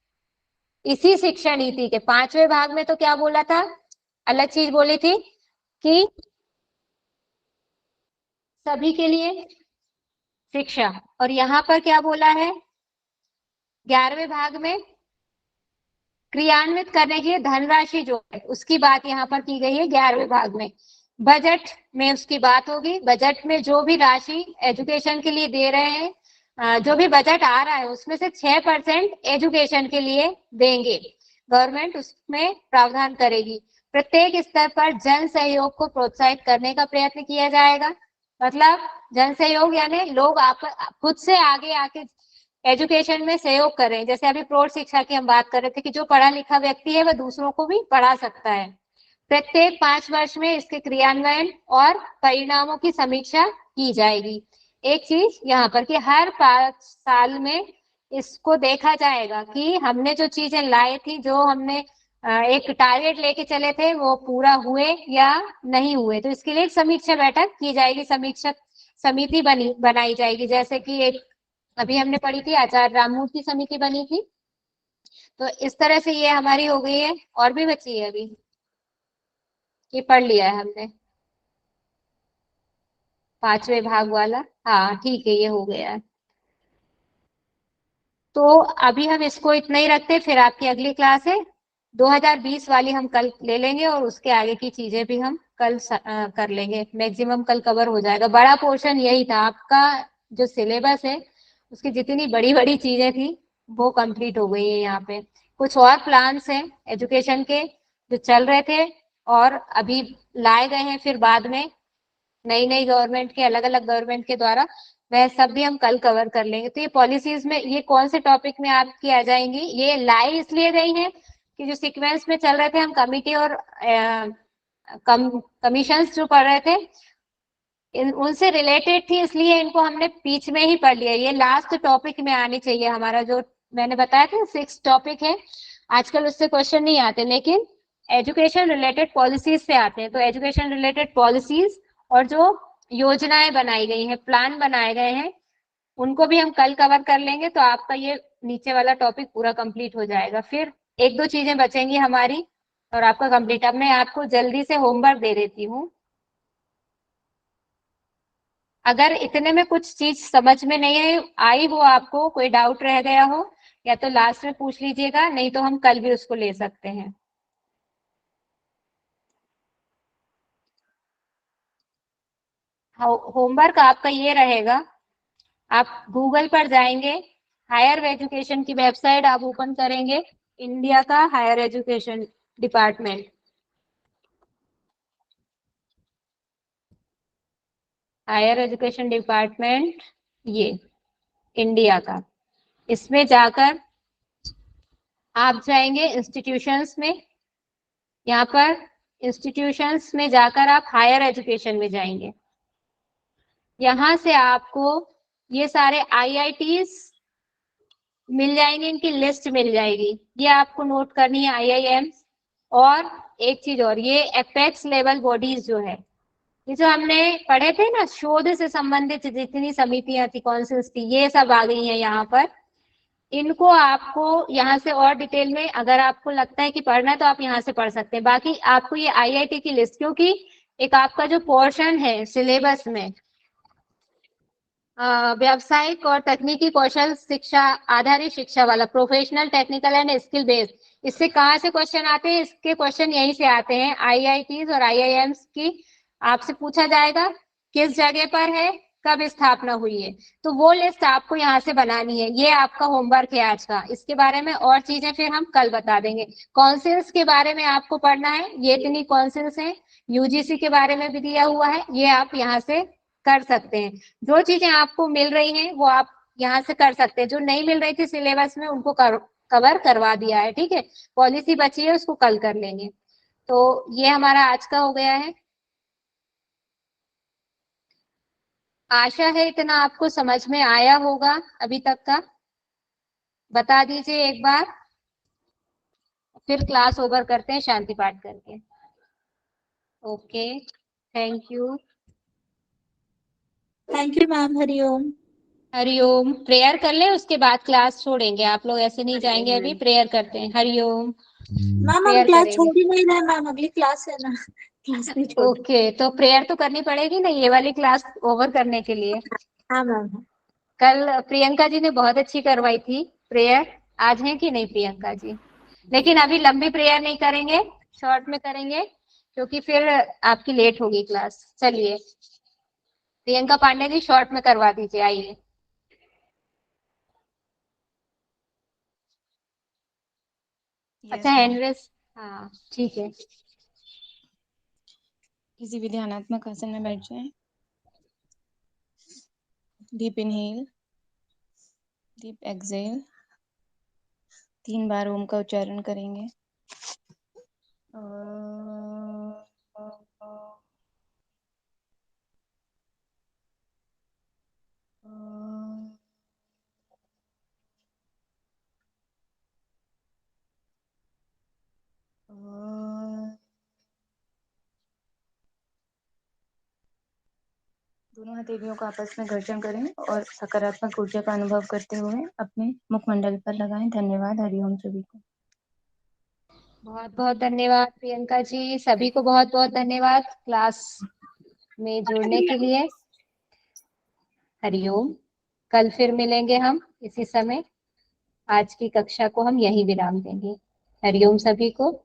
इसी शिक्षा नीति के 5वें भाग में तो क्या बोला था, अलग चीज बोली थी कि सभी के लिए शिक्षा, और यहाँ पर क्या बोला है 11वें भाग में, क्रियान्वित करने के लिए धनराशि जो है उसकी बात यहाँ पर की गई है 11वें भाग में। बजट में उसकी बात होगी। बजट में जो भी राशि एजुकेशन के लिए दे रहे हैं, जो भी बजट आ रहा है उसमें से 6% एजुकेशन के लिए देंगे, गवर्नमेंट उसमें प्रावधान करेगी। प्रत्येक स्तर पर जन सहयोग को प्रोत्साहित करने का प्रयत्न किया जाएगा। मतलब जन सहयोग यानी लोग खुद से आगे आके एजुकेशन में सहयोग करें। जैसे अभी प्रौढ़ शिक्षा की हम बात कर रहे थे कि जो पढ़ा लिखा व्यक्ति है वह दूसरों को भी पढ़ा सकता है। प्रत्येक 5 वर्ष में इसके क्रियान्वयन और परिणामों की समीक्षा की जाएगी। एक चीज यहाँ पर कि हर 5 साल में इसको देखा जाएगा कि हमने जो चीजें लाई थी, जो हमने एक टारगेट लेके चले थे, वो पूरा हुए या नहीं हुए, तो इसके लिए एक समीक्षा बैठक की जाएगी, समीक्षा समिति बनाई जाएगी। जैसे कि एक अभी हमने पढ़ी थी, आचार्य राममूर्ति समिति बनी थी। तो इस तरह से ये हमारी हो गई है। और भी बची है अभी, ये पढ़ लिया है हमने, 5वें भाग वाला। हाँ ठीक है, ये हो गया है। तो अभी हम इसको इतना ही रखते हैं, फिर आपकी अगली क्लास है 2020 वाली, हम कल ले लेंगे और उसके आगे की चीजें भी हम कल कर लेंगे। मैक्सिमम कल कवर हो जाएगा। बड़ा पोर्शन यही था आपका, जो सिलेबस है उसकी जितनी बड़ी बड़ी चीजें थी वो कंप्लीट हो गई है यहाँ पे। कुछ और प्लान्स हैं एजुकेशन के जो चल रहे थे और अभी लाए गए हैं, फिर बाद में नई नई गवर्नमेंट के, अलग अलग गवर्नमेंट के द्वारा, वह सब भी हम कल कवर कर लेंगे। तो ये पॉलिसीज में ये कौन से टॉपिक में आपकी आ जाएंगी, ये लाई इसलिए गई है कि जो सीक्वेंस में चल रहे थे हम, कमिटी और कमीशंस जो पढ़ रहे थे उनसे रिलेटेड थी, इसलिए इनको हमने बीच में ही पढ़ लिया। ये लास्ट टॉपिक में आनी चाहिए हमारा, जो मैंने बताया था 6 टॉपिक है। आजकल उससे क्वेश्चन नहीं आते, लेकिन एजुकेशन रिलेटेड पॉलिसीज से आते हैं। तो एजुकेशन रिलेटेड पॉलिसीज और जो योजनाएं बनाई गई हैं, प्लान बनाए गए हैं, उनको भी हम कल कवर कर लेंगे। तो आपका ये नीचे वाला टॉपिक पूरा कंप्लीट हो जाएगा। फिर एक दो चीजें बचेंगी हमारी और आपका कंप्लीट। अब मैं आपको जल्दी से होमवर्क दे देती हूँ। अगर इतने में कुछ चीज समझ में नहीं आई हो, आपको कोई डाउट रह गया हो, या तो लास्ट में पूछ लीजिएगा, नहीं तो हम कल भी उसको ले सकते हैं। होमवर्क आपका ये रहेगा, आप गूगल पर जाएंगे, हायर एजुकेशन की वेबसाइट आप ओपन करेंगे, इंडिया का higher education department, higher education department, ये इंडिया का। इसमें जाकर आप जाएंगे इंस्टीट्यूशंस में, यहाँ पर इंस्टीट्यूशंस में जाकर आप हायर एजुकेशन में जाएंगे। यहाँ से आपको ये सारे आईआईटीज मिल जाएंगे, इनकी लिस्ट मिल जाएगी, ये आपको नोट करनी है, आईआईएम्स। और एक चीज और, ये एपेक्स लेवल बॉडीज जो है, ये जो हमने पढ़े थे ना, शोध से संबंधित जितनी समितियां थी, काउंसिल्स थी, ये सब आ गई हैं यहाँ पर। इनको आपको यहाँ से और डिटेल में अगर आपको लगता है कि पढ़ना है तो आप यहाँ से पढ़ सकते हैं। बाकी आपको ये आईआईटी की लिस्ट, क्योंकि एक आपका जो पोर्शन है सिलेबस में व्यावसायिक और तकनीकी कौशल शिक्षा, आधारित शिक्षा वाला, professional technical and skill based, इससे कहाँ से क्वेश्चन आते हैं, इसके क्वेश्चन यहीं से आते हैं, आईआईटीज और आईआईएम्स की। आपसे पूछा जाएगा किस जगह पर है, कब स्थापना हुई है, तो वो लिस्ट आपको यहाँ से बनानी है। ये आपका होमवर्क है आज का। इसके बारे में और चीजें फिर हम कल बता देंगे। काउंसिल्स के बारे में आपको पढ़ना है, ये इतनी काउंसिल्स हैं, यूजीसी के बारे में भी दिया हुआ है, ये आप यहाँ से कर सकते हैं। जो चीजें आपको मिल रही हैं वो आप यहाँ से कर सकते हैं, जो नहीं मिल रही थी सिलेबस में उनको कवर करवा दिया है, ठीक है। पॉलिसी बची है, उसको कल कर लेंगे। तो ये हमारा आज का हो गया है। आशा है इतना आपको समझ में आया होगा अभी तक का। बता दीजिए एक बार, फिर क्लास ओवर करते हैं शांति पाठ करके। Okay, thank you. Thank you ma'am, Hariom. Hariom. Prayer कर ले, उसके बाद क्लास छोड़ेंगे। आप लोग ऐसे नहीं जाएंगे, अभी प्रेयर करते हैं। हरिओम। मैम हम प्रेयर क्लास करेंगे। छोड़ ही नहीं रहे मैम, अगली क्लास है ना। क्लास नहीं छोड़। ओके, तो प्रेयर तो करनी पड़ेगी ना ये वाली क्लास ओवर करने के लिए। हाँ मैम। कल प्रियंका जी ने बहुत अच्छी करवाई थी प्रेयर। आज है कि नहीं प्रियंका जी? लेकिन अभी लंबी प्रेयर नहीं करेंगे, शॉर्ट में करेंगे, क्योंकि फिर आपकी लेट होगी क्लास। चलिए प्रियंका पांडे जी, शॉर्ट में करवा दीजिए, आइए। अच्छा, यस मैम। हैंड, हाँ ठीक है। किसी भी ध्यानात्मक आसन में बैठ जाएं। Deep inhale, deep exhale. 3 बार ओम का उच्चारण करेंगे। दोनों हथेलियों को आपस में घर्षण करें और सकारात्मक ऊर्जा का अनुभव करते हुए अपने मुखमंडल पर लगाएं। धन्यवाद। हरिओम सभी को। बहुत बहुत धन्यवाद प्रियंका जी, सभी को बहुत बहुत धन्यवाद क्लास में जुड़ने के लिए। हरिओम। कल फिर मिलेंगे हम इसी समय। आज की कक्षा को हम यहीं विराम देंगे। हरिओम सभी को।